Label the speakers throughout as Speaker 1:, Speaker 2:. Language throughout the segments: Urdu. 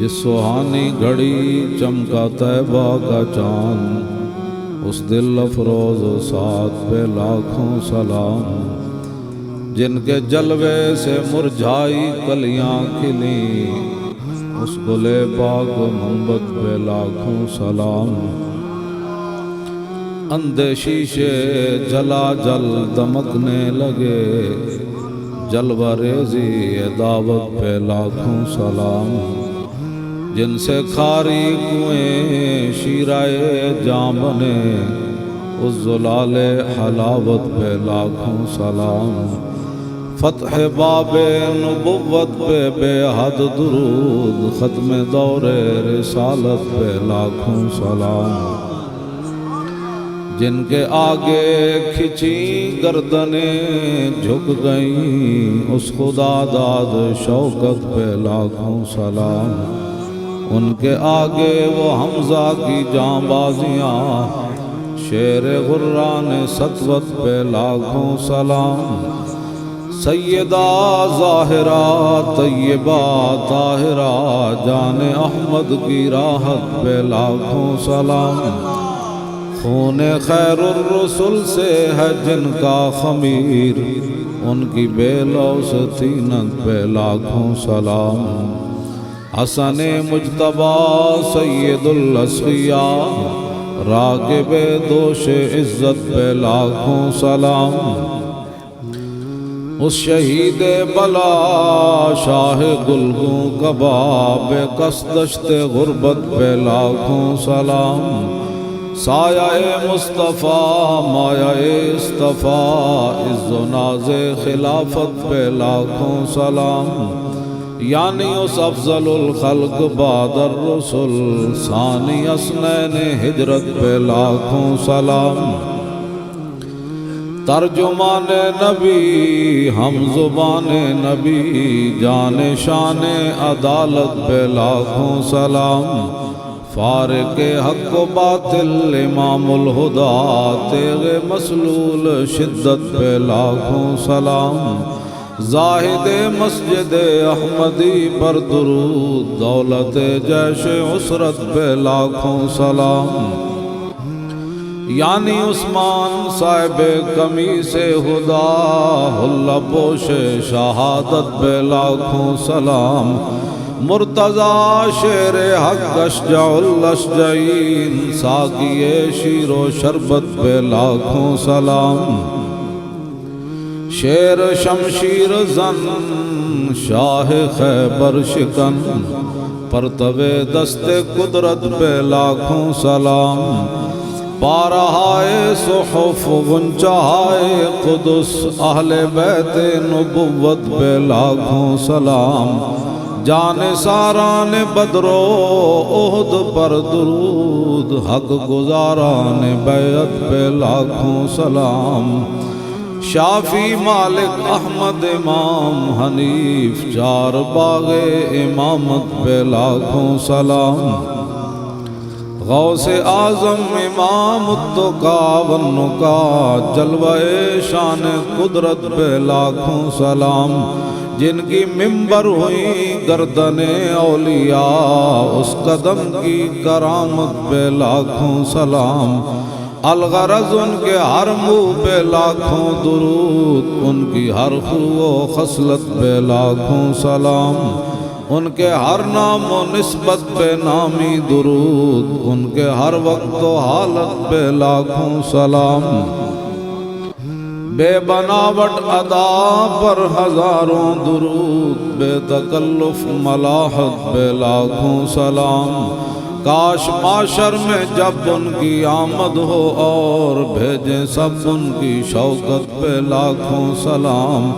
Speaker 1: جس سہانی گھڑی چمکا طیبہ کا چاند، اس دل افروز ساتھ پہ لاکھوں سلام۔ جن کے جلوے سے مرجھائی کلیاں کھلیں، اس گل پاک محبت پہ لاکھوں سلام۔ اندھے شیشے جلا جل دمکنے لگے، جلوہ ریزی دعوت پہ لاکھوں سلام۔ جن سے کھاری کنویں شیرائے جام بنے، اس زلال حلاوت پہ لاکھوں سلام۔ فتح باب نبوت پہ بے حد درود، ختم دور رسالت پہ لاکھوں سلام۔ جن کے آگے کھچی گردنیں جھک گئیں، اس خدا داد شوکت پہ لاکھوں سلام۔ ان کے آگے وہ حمزہ کی جاں بازیاں، شیر غران سطوت پہ لاکھوں سلام۔ سیدہ ظاہرہ طیبہ طاہرہ، جان احمد کی راحت پہ لاکھوں سلام۔ خون خیر الرسل سے ہے جن کا خمیر، ان کی بے لوث طینت پہ لاکھوں سلام۔ حسن مجتبیٰ سید الاسقیاء، راغب دوش عزت پہ لاکھوں سلام۔ اس شہید بلا شاہ گلگوں کباب، قصدشت غربت پہ لاکھوں سلام۔ سایہ مصطفیٰ مایہ اصطفیٰ، عز و ناز خلافت پہ لاکھوں سلام۔ یعنی اس افضل الخلق بعد الرسل، ثانی اثنین ہجرت پہ لاکھوں سلام۔ ترجمان نبی ہم زبان نبی، جان شان عدالت پہ لاکھوں سلام۔ فارق حق و باطل امام الہدیٰ، تیغ مسلول شدت پہ لاکھوں سلام۔ زاہد مسجد احمدی پر درود، دولت جیش عسرت پہ لاکھوں سلام۔ یعنی عثمان صاحب قمیص خدا، حلہ پوش شہادت پہ لاکھوں سلام۔ مرتضی شیر حق اشجع الاشجعین، ساقی شیر و شربت پہ لاکھوں سلام۔ شیر شمشیر زن شاہ خیبر شکن، پرتو دست قدرت پہ لاکھوں سلام۔ پارہائے صحف غنچہائے قدس، اہل بیت نبوت پہ لاکھوں سلام۔ جان ساران بدر و احد پر درود، حق گزاران بیعت پہ لاکھوں سلام۔ شافی مالک احمد امام حنیف، چار باغ امامت پہ لاکھوں سلام۔ غوث اعظم امام التقیٰ والنقیٰ، جلوہ شان قدرت پہ لاکھوں سلام۔ جن کی ممبر ہوئی گردن اولیاء، اس قدم کی کرامت پہ لاکھوں سلام۔ الغرض ان کے ہر منہ پہ لاکھوں درود، ان کی ہر خو و خصلت پہ لاکھوں سلام۔ ان کے ہر نام و نسبت پہ نامی درود، ان کے ہر وقت و حالت پہ لاکھوں سلام۔ بے بناوٹ ادا پر ہزاروں درود، بے تکلف ملاحت پہ لاکھوں سلام۔ کاش معاشر میں جب ان کی آمد ہو، اور بھیجیں سب ان کی شوکت پہ لاکھوں سلام۔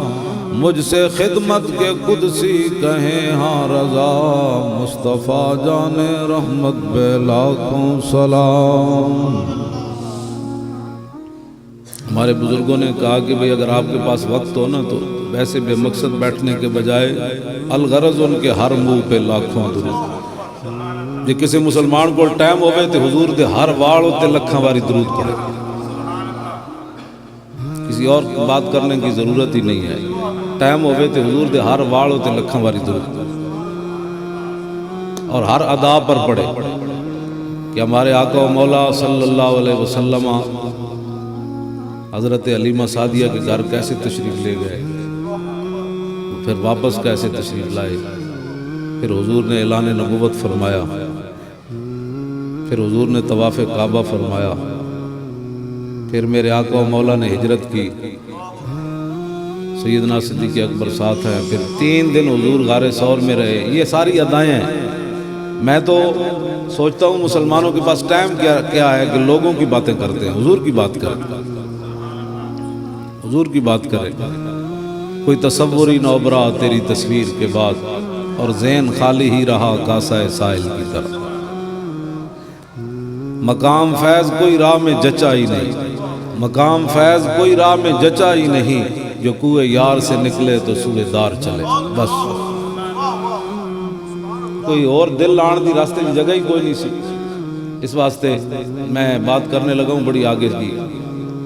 Speaker 1: مجھ سے خدمت کے قدسی کہیں ہاں رضا، مصطفیٰ جان رحمت پہ لاکھوں سلام۔ ہمارے بزرگوں نے کہا کہ بھئی اگر آپ کے پاس وقت ہو نا، تو ویسے بے مقصد بیٹھنے کے بجائے الغرض ان کے ہر منہ پہ لاکھوں درود۔ جی کسی مسلمان کو ٹائم ہوئے تو حضور دے ہر واڑ ہوتے لکھاں واری درود پڑھے، کسی اور بات کرنے کی ضرورت ہی نہیں ہے۔ ٹائم ہوئے تو حضور دے ہر واڑ ہوتے لکھاں واری درود۔ اور ہر ادا پر پڑھے کہ ہمارے آقا و مولا صلی اللہ علیہ وسلم حضرت علیمہ سعدیہ کے گھر کیسے تشریف لے گئے، پھر واپس کیسے تشریف لائے، پھر حضور نے اعلان نبوت فرمایا، پھر حضور نے طواف کعبہ فرمایا، پھر میرے آقا و مولا نے ہجرت کی، سیدنا صدیق اکبر ساتھ ہیں، پھر 3 دن حضور غار ثور میں رہے۔ یہ ساری ادائیں ہیں۔ میں تو سوچتا ہوں مسلمانوں کے پاس ٹائم کیا ہے کہ لوگوں کی باتیں کرتے ہیں، حضور کی بات کریں، حضور کی بات کریں۔ کوئی تصور ہی نہ ابھرا تیری تصویر کے بعد، اور ذہن خالی ہی رہا کاسہ سائل کی طرح۔ مقام فیض کوئی راہ میں جچا ہی نہیں، مقام فیض کوئی راہ میں جچا ہی نہیں، جو کوئے یار سے نکلے تو سوئے دار چلے۔ بس کوئی اور دل لان دی راستے کی جگہ ہی کوئی نہیں سی۔ اس واسطے میں بات کرنے لگا ہوں بڑی آگے کی،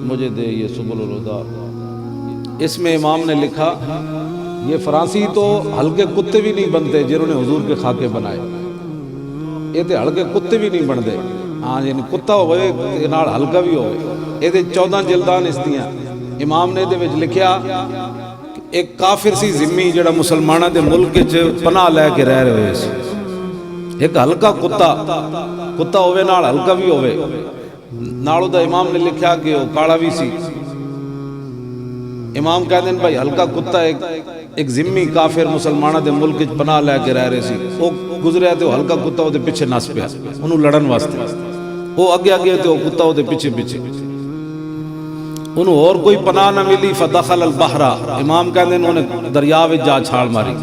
Speaker 1: مجھے دے یہ سبل الہدیٰ۔ اس میں امام نے لکھا، یہ فرانسی تو ہلکے کتے بھی نہیں بنتے جنہوں نے حضور کے خاکے بنائے، یہ تے ہلکے کتے بھی نہیں بنتے۔ ہاں یعنی کتا ہوئے نال ہلکا بھی ہوئے۔ یہ 14 جلدان اس دیاں۔ امام نے دے وچ لکھیا ایک کافر سی ذمی جڑا مسلمانہ دے ملک وچ پناہ لے کے رہ رہے سی، ایک ہلکا کتا ہوئے نال ہلکا بھی ہوئے، نالوں دا امام نے لکھیا کہ وہ کالا بھی سی۔ امام کہتے ہیں بھائی ہلکا کتا ایک ذمی کافر مسلمانہ دے ملک وچ پناہ لے کے رہ رہے سی، وہ گزریا تے وہ ہلکا کتا وہ پیچھے نس پیا انہوں لڑن واسطے، وہ اگے تے وہ کتا وہ پیچھے انہوں اور کوئی پناہ نہ ملی، فدخل البحر، امام کہتے ہیں انہوں نے دریا وچ جا چھال ماری،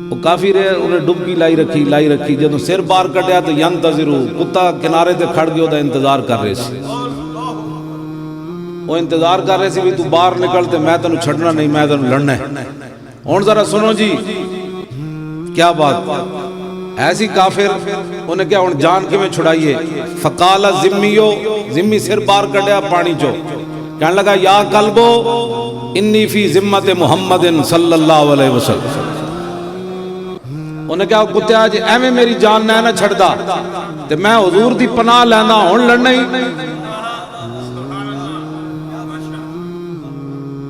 Speaker 1: وہ کافی رہے، انہیں ڈبکی لائی رکھی، جدوں سر باہر کٹیا تو ینتظرو، کتا کنارے تے کھڑ گیا، انتظار کر رہے سی، وہ انتظار کر رہے سی بھی تو باہر نکلتے، میں تینوں چھڑنا نہیں، میں تینوں لڑنا ہے۔ اور ذرا سنو جی کیا بات، ایسی کافر انہیں کیا ان جان کے میں چھڑائیے، فقال ذمیو، ذمی سر باہر کٹیا پانی چو، کہنے لگا یا قلبو انی فی ذمت محمد صلی اللہ علیہ وسلم، انہیں کیا کتے آج ایویں میری جان نہ چھڑ دا تے میں حضور دی پناہ لینا ہون لڑنا ہی۔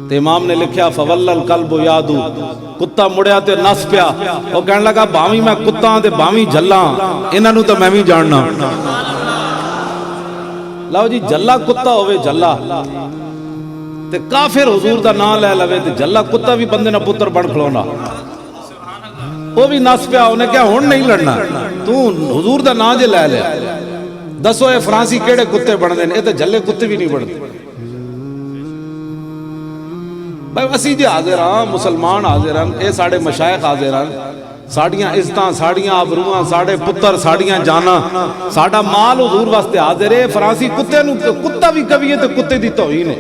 Speaker 1: تے امام نے لکھیا فول القلب یادو، کتا مڑیا تے نس پیا، وہ کہنے لگا باویں میں کتا تے باویں جھلاں، انہاں نوں تے میں بھی جاننا۔ لو جی جھلا کتا ہوئے جھلا تے کافر حضور دا نام لے لوے تے جھلا کتا بھی بندے نہ پتر بن کھلونا، وہ بھی نس پیا، انہیں کیا ہون نہیں لڑنا، تو حضور دا نام جے لے لے۔ دسو اے فرانسی کیڑے کتے بن دے، اے تے جھلے کتے بھی نہیں بنتے۔ بھائی اسی جے حاضر ہاں، مسلمان حاضر ہیں، اے ساڑے مشائخ حاضر ہیں، ساڑیاں عزتاں، ساڑیاں آبروہاں، ساڑے پتر، ساڑیاں جانا، ساڑا مال حضور واسطے حاضر ہے۔ فرانسی کتے نو کتا بھی کبھی ہے تے کتے دی توہین ہے،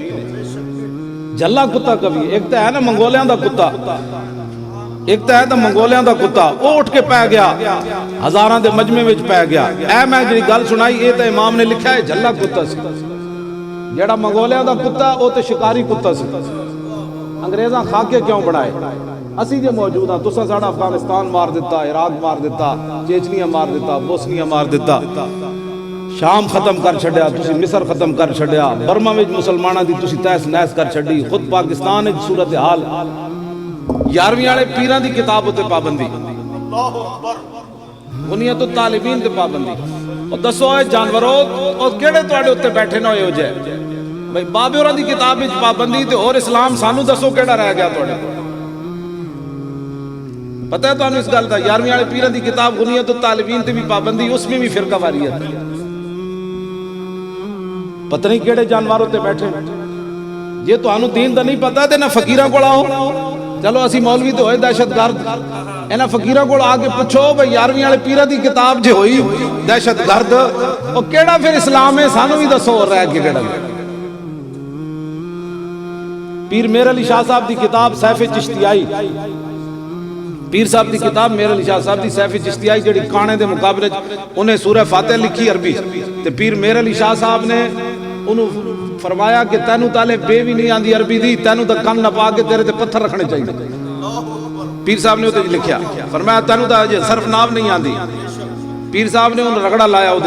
Speaker 1: جھلا کتا کبھی، ایک تے ہے نا منگولیاں دا کتا، ایک تے ہے نا منگولیاں دا کتا، وہ اٹھ کے پہ گیا ہزاراں دے مجمع وچ پہ گیا۔ اے میں جڑی گل سنائی اے تے امام نے لکھا ہے جھلا کتا سی، جڑا منگولیاں دا کتا وہ تے شکاری کتا سی۔ انگریزاں خاکے کیوں بڑھائے؟ اسی جو موجود ہیں، تساں ساڑا افغانستان مار دیتا، عراق مار دیتا، چیچنیا مار دیتا، بوسنیا مار دیتا، شام ختم کر چھڑیا، تسی مصر ختم کر چھڑیا، برما وچ مسلمانہ دی تسی تیس نیس کر چھڑی، خود پاکستان وچ صورتحال 11ویں والے پیراں دی کتاب ہوتے پابندی، انہیاں تو طالبین تے پابندی۔ اور دسو اے جانوروں اور کیڑے تواڈے اوتے بیٹھے نہ ہوئے ہو جائے بھائی بابے ہوراں دی کتاب وچ پابندی تے اور اسلام سانو دسو کیڑا رہ گیا تواڈے پتہ ہے تانوں اس گل دا؟ 11ویں والے پیراں دی کتاب غنیت الطالبین تے بھی پابندی، اس میں بھی فرقہ واریت، پتہ نہیں کیڑے جانور ہوتے بیٹھے۔ جے تانوں دین دا نہیں پتہ تے نہ فقیراں کول آؤ، چلو اسی مولوی تے ہوئے دہشت گرد، انہاں فقیراں کول آ کے پوچھو بھائی 11ویں والے پیراں دی کتاب جے ہوئی دہشت گرد، او کیڑا پھر اسلام ہے؟ سانو بھی دسو اور رہ کے کیڑا۔ پیر میر علی شاہ صاحب دی کتاب سیف چشتیائی، پیر صاحب دی کتاب میر علی شاہ صاحب دی سیف چشتیائی جڑی کانے دے مقابلے انہیں سورہ فاتح لکھی عربی، تے پیر میر علی شاہ صاحب نے انہوں فرمایا کہ تینوں تالے بے بھی نہیں آندی عربی دی، تینوں تا کن نہ پا کے تیرے تے پتھر رکھنے چاہیے۔ پیر صاحب نے وہ لکھیا فرمایا تینوں تو اجے صرف نام نہیں آندی پیر صاحب نے انہوں رگڑا لایا وہ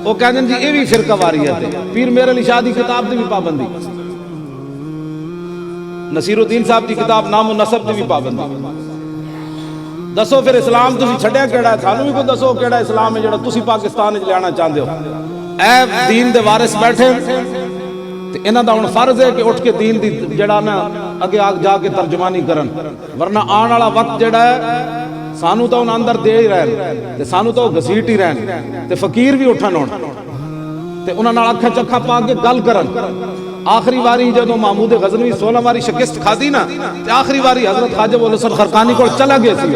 Speaker 1: وہ کہتے ہیں جی یہ بھی فرقہ واریت ہے پیر میر علی شاہ دی کتاب دی بھی پابندی نصیر الدین صاحب دی کتاب نام و نسب دی بھی پابندی دسو پھر اسلام تسی چھڈیا کیڑا ہے سانوں بھی کوئی دسو کیڑا اسلام ہے جڑا تسی پاکستان وچ لیانا چاہندے ہو اے دین دے وارث بیٹھے تے انہاں دا ہن فرض ہے کہ اٹھ کے دین دی جڑا نا اگے آگ جا کے ترجمانی کرن ورنہ آن والا وقت جڑا ہے سانو تو انہاں اندر دے ہی رہن تے سانو تو گھسیٹ ہی رہن تے فقیر بھی اٹھن ہون تے انہاں نال اکھا چکھا پا کے گل کرن آخری واری جدوں محمود غزنوی 16 واری شکست کھادی نا تے آخری واری حضرت خواجہ ابو الحسن خرقانی کول چلا گئے سی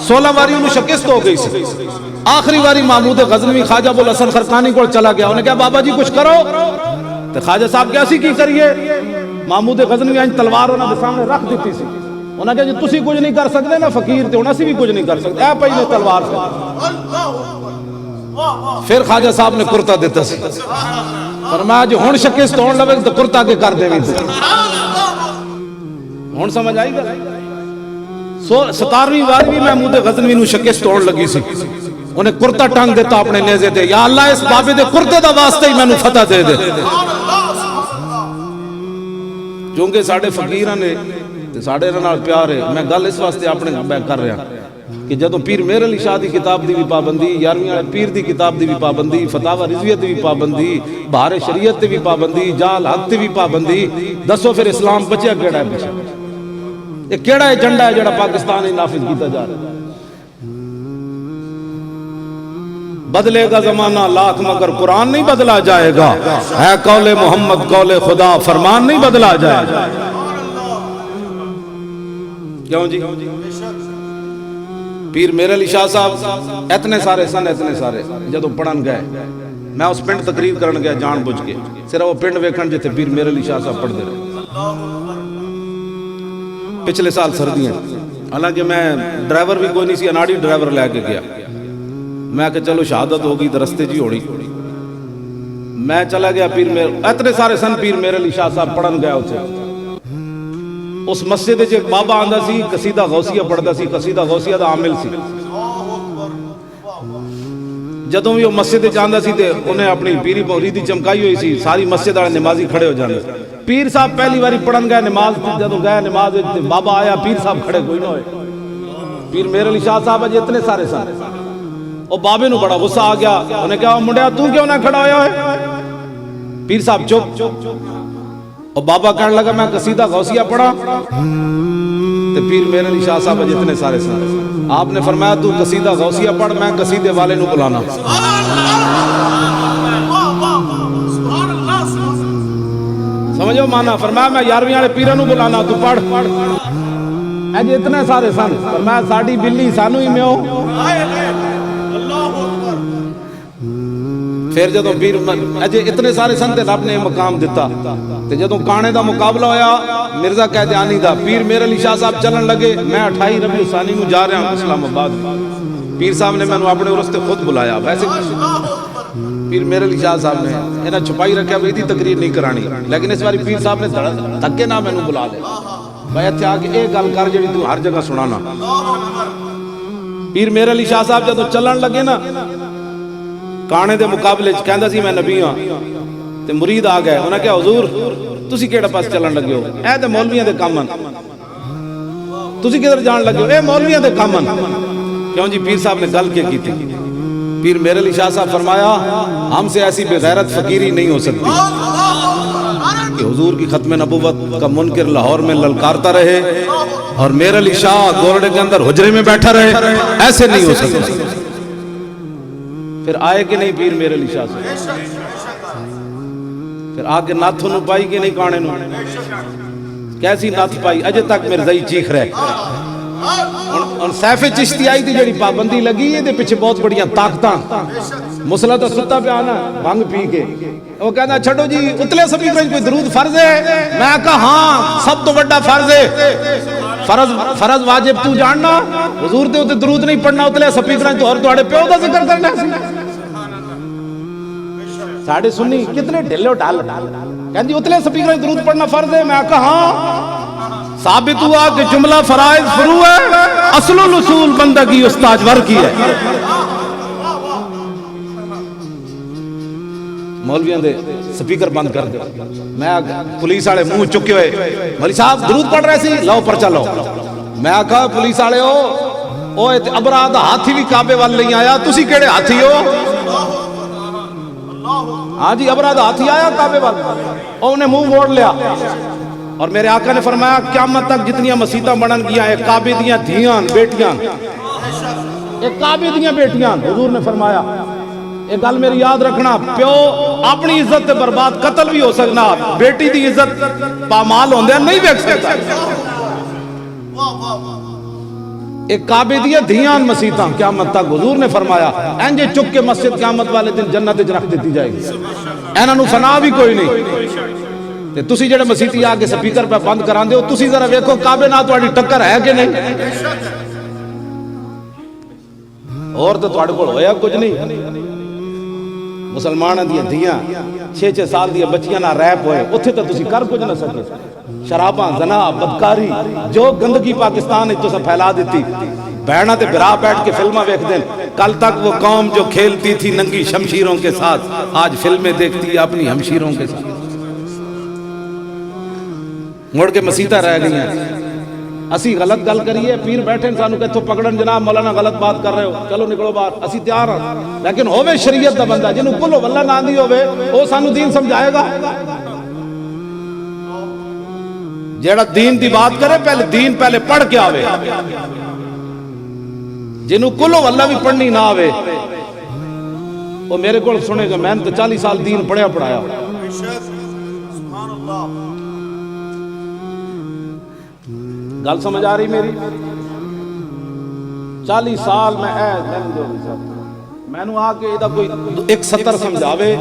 Speaker 1: 16 واری انہوں شکست ہو گئی سی آخری واری محمود غزنوی خواجہ ابو الحسن خرقانی کول چلا گیا انہیں کہا بابا جی کچھ کرو تے خواجہ صاحب کیسی کی کریے محمود غزنوی انج تلوار انہاں دے سامنے رکھ دیتی سی انہاں کہا جی تسی کچھ نہیں کر سکتے نا فقیر تے انہاں سی بھی کچھ نہیں کر سکتے اے پئی نے تلوار سے پھر خواجہ صاحب نے کرتا دیتا سی فرمایا جو ہون شکست ہون لوے تو کرتا کے کر دے بھی ہون سمجھ آئی گا 17ویں واری بھی محمود غزنوی نو شکست ہون لگی سی انہیں کرتا ٹانگ دیتا اپنے نیزے دے یا اللہ اس بابے دے کرتے دا واسطے ہی میں نو فتح دے دے چونکہ ساڑھے فقیران نے ساڑھے رنال پیار ہے میں گل اس واسطے اپنے میں کر رہا کہ جدوں پیر میر علی شاہ دی کتاب دی بھی پابندی 11ویں والے پیر دی کتاب دی بھی پابندی فتاوی رضویہ دی بھی پابندی بہار شریعت دی بھی پابندی جال حق دی بھی پابندی دسو پھر اسلام بچیا کیڑا ہے بچا یہ کیڑا ایجنڈا ہے جڑا پاکستان میں نافذ کیتا جا رہا ہے بدلے گا زمانہ لاکھ مگر قرآن نہیں بدلا جائے گا ہے قول محمد قول خدا فرمان نہیں بدلا جائے گا کیوں جی پیر میر علی شاہ صاحب اتنے سارے جدو پڑھن گئے میں اس پنڈ تقریر کرن گیا جان بوجھ کے صرف وہ پنڈ ویکھن جتے پیر میر علی شاہ صاحب پڑھ دے رہے پچھلے سال سردیاں حالانکہ میں ڈرائیور بھی کوئی نہیں سی اناڑی ڈرائیور لے کے گیا میں کہ چلو شہادت ہوگی تو رستے جی ہوڑی میں چلا گیا پیر میر اتنے سارے پیر میر علی شاہ صاحب پڑھن گیا اسے اس مسجد جو ایک بابا آندہ سی قصیدہ غوثیہ پڑھتا سی قصیدہ غوثیہ دا عامل سی جدوں بھی وہ مسجد جاندہ سی تے انہیں اپنی پیری موریدی چمکائی ہوئی سی ساری مسجد والے نمازی کھڑے ہو جاندے پیر صاحب پہلی باری پڑھن گئے نماز جدوں گئے نماز بابا آیا پیر صاحب کھڑے کوئی نہ ہوئے پیر میر علی شاہ صاحب اجے اتنے سارے وہ بابے نو بڑا غصہ آ گیا انہیں کہا منڈیا تو کیوں نہ کھڑا ہویا ہے پیر صاحب چپ اور بابا کہنے لگا میں قصیدہ غوثیہ پڑھا تو پیر میر علی شاہ صاحب جتنے سارے آپ نے فرمایا تو قصیدہ غوثیہ پڑھ میں قصیدے والے نو بلانا سمجھو مانا فرمایا میں 11ویں والے پیروں نو بلانا تو پڑھ اج اتنے سارے فرمایا ساڈی بلی سانو ہی میو پھر جدوں پیر اجے اتنے سارے تے رب نے مقام دیتا تے جدوں کانے دا مقابلہ ہویا مرزا قیدیانی دا پیر میر علی شاہ صاحب چلن لگے میں 28 ربیع الثانی نو جا رہا ہوں اسلام آباد پیر صاحب نے میں اپنے عرس تے خود بلایا ویسے پیر میر علی شاہ صاحب نے انہاں چھپائی رکھیا بھی تقریر نہیں کرانی لیکن اس باری پیر صاحب نے دھکے نہ مینوں بلا لے بھائی اتھے آ کے اے گل کر جڑی تو ہر جگہ سنانا پیر میر علی شاہ صاحب جدوں چلن لگے نا کانے دے مقابلے کہندا سی میں نبی ہاں تے مرید آ گئے انہاں کہا حضور تسی کیڑا پاس چلن لگے ہو اے تے مولویاں دے کام ہن تسی کدھر جان لگے ہو اے مولویاں دے کام ہن کیوں جی پیر صاحب نے گل کے کی تھی پیر میر علی شاہ صاحب فرمایا ہم سے ایسی بے غیرت فقیری نہیں ہو سکتی کہ حضور کی ختم نبوت کا منکر لاہور میں للکارتا رہے اور میر علی شاہ گورڈے کے اندر حجرے میں بیٹھا رہے ایسے نہیں ہو سکتی پھر آئے کہ نہیں پیر میر علی شاہ سے پھر آ کے ناتھ نو پائی کہ نہیں کانے نو کیسی ناتھ پائی اجے تک مرزائی چیخ رہے اور سیف چشتی آئی تھی جڑی پابندی لگی ہے دے پیچھے بہت بڑیاں طاقتاں مسئلہ تو ستا پہ آنا بھنگ پی کے وہ کہنا چھڑو جی اتلے سبھی کوئی درود فرض ہے میں کہا ہاں سب تو بڑا فرض ہے فرض واجب تو جاننا حضور دے ہوتے درود نہیں پڑھنا اتلے سپیکران تو اور توڑے پیو دا ذکر کرنا ساڑھے سنی کتنے ڈھلے ڈال کہندی اتلے سپیکران درود پڑھنا فرض ہے میں کہا ہاں
Speaker 2: ثابت ہوا کہ جملہ فرائض فرو ہے، اصل الاصول بندگی استاجور کی ہے۔ مولویاں دے سپیکر بند کر دے، میں پولیس والے منہ چکے ہوئے، مولوی صاحب درود پڑھ رہے سی، لاؤ پرچہ لاؤ۔ میں آکھا پولیس والے او ابرا دا ہاتھی بھی کعبے وال نہیں آیا، تسی کیڑے ہاتھی ہو؟ ہاں جی ابرا دا ہاتھی آیا کعبے وال، او نے منہ موڑ لیا۔ اور میرے آقا نے فرمایا قیامت تک جتنی مسیتاں بنن گیا ہے کعبے دیاں دھیاں بیٹیاں، ایک کعبے دیاں بیٹیاں، حضور نے فرمایا ایک گل میری یاد رکھنا، پیو اپنی عزت تے برباد قتل بھی ہو سکنا، بیٹی دی عزت پامال ہوندے نہیں دیکھ سکتا۔ ایک کعبے دیاں دھیاں مسیتاں قیامت تک، حضور نے فرمایا انجے چک کے مسجد قیامت والے دن جنت وچ رکھ دیتی جائے گی، انہاں نو فنا بھی کوئی نہیں۔ تے تسی جڑے مسیتی آ کے سپیکر پہ بند کراندے ہو، تسی ذرا ویکھو کعبے نال تہاڈی ٹکر ہے کہ نہیں؟ اور تے تہاڈے کول ہویا کچھ نہیں۔ مسلماناں دیاں دھیاں 6-6 سال دیاں بچیاں نال ریپ ہوئے، اوتھے تے تسی کر کچھ نہ سکے۔ شراباں، زنا، بدکاری، جو گندگی پاکستان وچ تساں پھیلا دیتی، بہناں تے بھرا بیٹھ کے فلماں ویکھ دین۔ کل تک وہ قوم جو کھیلتی تھی ننگی شمشیروں کے ساتھ، آج فلمیں دیکھتی ہے اپنی ہمشیروں کے ساتھ۔ مڑ کے مسیتاں رہ گئی ہیں۔ اسی غلط گل کریے، پیر بیٹھے سانو کہتوں پکڑن جناب مولانا غلط بات کر رہے ہو، چلو نکلو باہر، اسی تیار ہاں، لیکن ہوے شریعت دا بندہ جنوں کلو واللہ نہ آندی ہوے او سانو دین سمجھائے گا؟ جیڑا دین دی بات کرے پہلے دین پہلے پڑھ کے آوے، جنوں کلو واللہ بھی پڑھنی نہ آوے وہ میرے کول سنے گا میں نے تو 40 سال دین پڑھیا پڑھایا۔ گل سمجھ آ رہی میری؟ 40 سال میں نو آ کے ایدہ کوئی ایک 70 سمجھاوے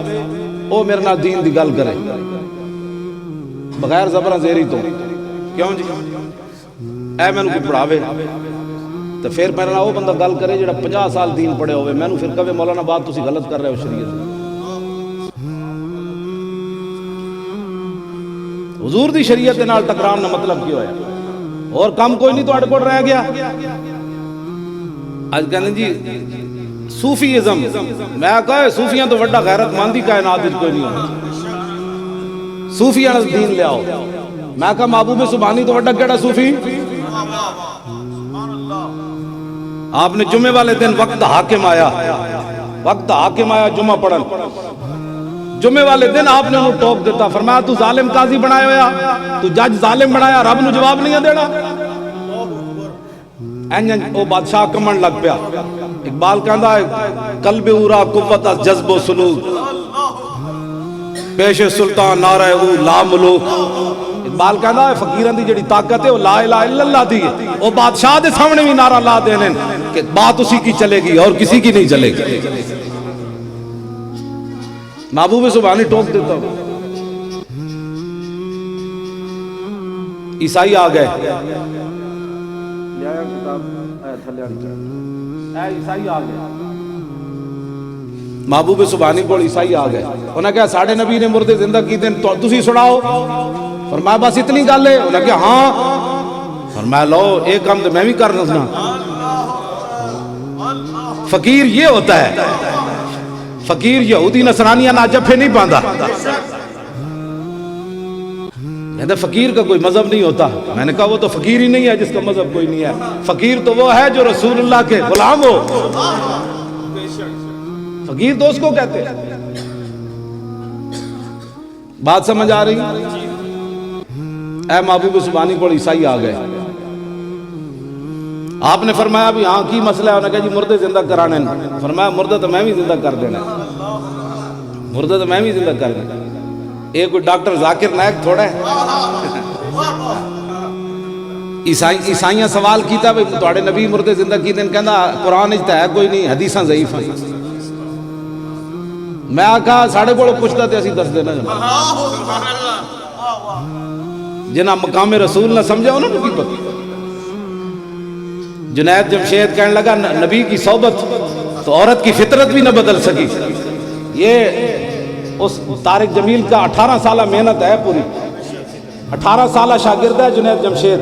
Speaker 2: او میرے نال دین دی گل کرے بغیر زبرہ زیری تو، کیوں جی اے میں نو کوئی پڑھاوے تو پھر میرے نال وہ بندہ گل کرے جڑا 50 سال دین پڑھے ہوئے، میں نو پھر کہے مولانا بات تسی غلط کر رہے ہو شریعت۔ حضور دی شریعت دے نال ٹکران نہ مطلب کیوں ہے؟ اور کام کوئی نہیں تو اڑکوڑ رہ گیا۔ آج کہنے جی صوفیزم، میں کہا صوفیاں تو وڈا غیرت مندی کائنات وچ کوئی نہیں ہوتا، صوفیاں دین لے آؤ۔ میں کہا محبوب سبحانی تو وڈا کیڑا صوفی؟ آپ نے جمعے والے دن وقت حاکم آیا جمعہ پڑھن، جمعے والے دن آپ نے انہوں ٹوک دیتا، فرمایا تو ظالم قاضی بنایا ہویا، تو جج ظالم بنایا، رب نو جواب نہیں دینا۔ او بادشاہ کمن لگ پیا۔ اقبال کہندا ہے قلب اورا قوت از جذب و سلوک، پیش سلطان نعرہ او لا ملوک۔ اقبال کہندا ہے فقیران دی جڑی طاقت ہے وہ لا الہ الا اللہ دی ہے، وہ بادشاہ دے سامنے بھی نعرہ لا دینے کہ بات اسی کی چلے گی اور کسی کی نہیں چلے گی۔ محبوب سبحانی ٹوک دیتا ہوں۔ عیسائی آ گئے، عیسائی آ گئے، محبوب سبحانی کو عیسائی آ گئے، انہوں نے کہا ساڑھے نبی نے مردے زندہ کی دن تسی سڑاؤ، فرمایا بس اتنی گل ہے؟ انہوں نے کہا ہاں، فرمایا لو ایک کام تو میں بھی کر رہا ہوں۔ فقیر یہ ہوتا ہے، فقیر یہودی نصرانیہ نہ جفے نہیں باندھا، کہتے فقیر کا کوئی مذہب نہیں ہوتا۔ میں نے کہا وہ تو فقیر ہی نہیں ہے جس کا مذہب کوئی نہیں ہے، فقیر تو وہ ہے جو رسول اللہ کے غلام ہو، فقیر تو اس کو کہتے ہیں۔ بات سمجھ آ رہی؟ اے محبوب سبحانی کو عیسائی آ گئے، آپ نے فرمایا بھی ہاں کی مسئلہ ہے؟ انہوں نے کہا جی مردے زندہ کرانے، فرمایا مردہ تو میں بھی زندہ کر دینا، مردہ تو میں بھی زندہ کر دینا۔ ایک کوئی ڈاکٹر ذاکر نائک تھوڑا ہے، عیسائیاں سوال کیتا بھئی تواڈے نبی مردے زندہ کی دن، کہندا قرآن وچ تے ہے کوئی نہیں، حدیثاں ضعیف ہیں۔ میں آکھا ساڑھے کولوں پوچھدا تے اسی دس دینا، جنہاں مقام رسول نہ سمجھا انہوں نے کی پتہ۔ جنید جمشید کہنے لگا نبی کی صحبت تو عورت کی فطرت بھی نہ بدل سکی۔ یہ اس طارق جمیل کا 18 سالہ محنت ہے پوری، 18 سالہ شاگرد ہے جنید جمشید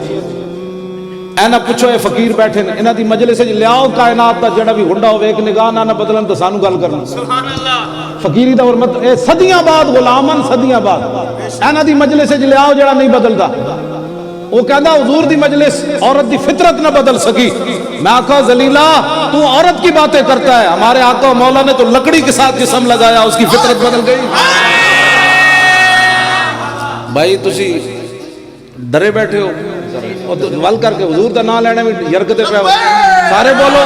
Speaker 2: اینا پوچھو اے فقیر بیٹھے نے انہاں دی مجلس وچ لیاؤ کائنات دا جڑا بھی ہنڈا ہوے ایک نگاہ نہ بدلن تے سانو گل کرنا سبحان اللہ فقیری دا حرمت اے صدیاں بعد غلامن صدیاں بعد اینا دی مجلس وچ لیاؤ جڑا نہیں بدلدا وہ کہندا حضور دی مجلس عورت دی فطرت نہ بدل سکی میں آقا ذلیلہ تو عورت کی باتیں کرتا ہے ہمارے آقا مولا نے تو لکڑی کے ساتھ جسم لگایا اس کی فطرت بدل گئی بھائی تسی ڈرے بیٹھے ہو اور ول کر کے حضور دا نام لینے میں یرکتے پہ سارے بولو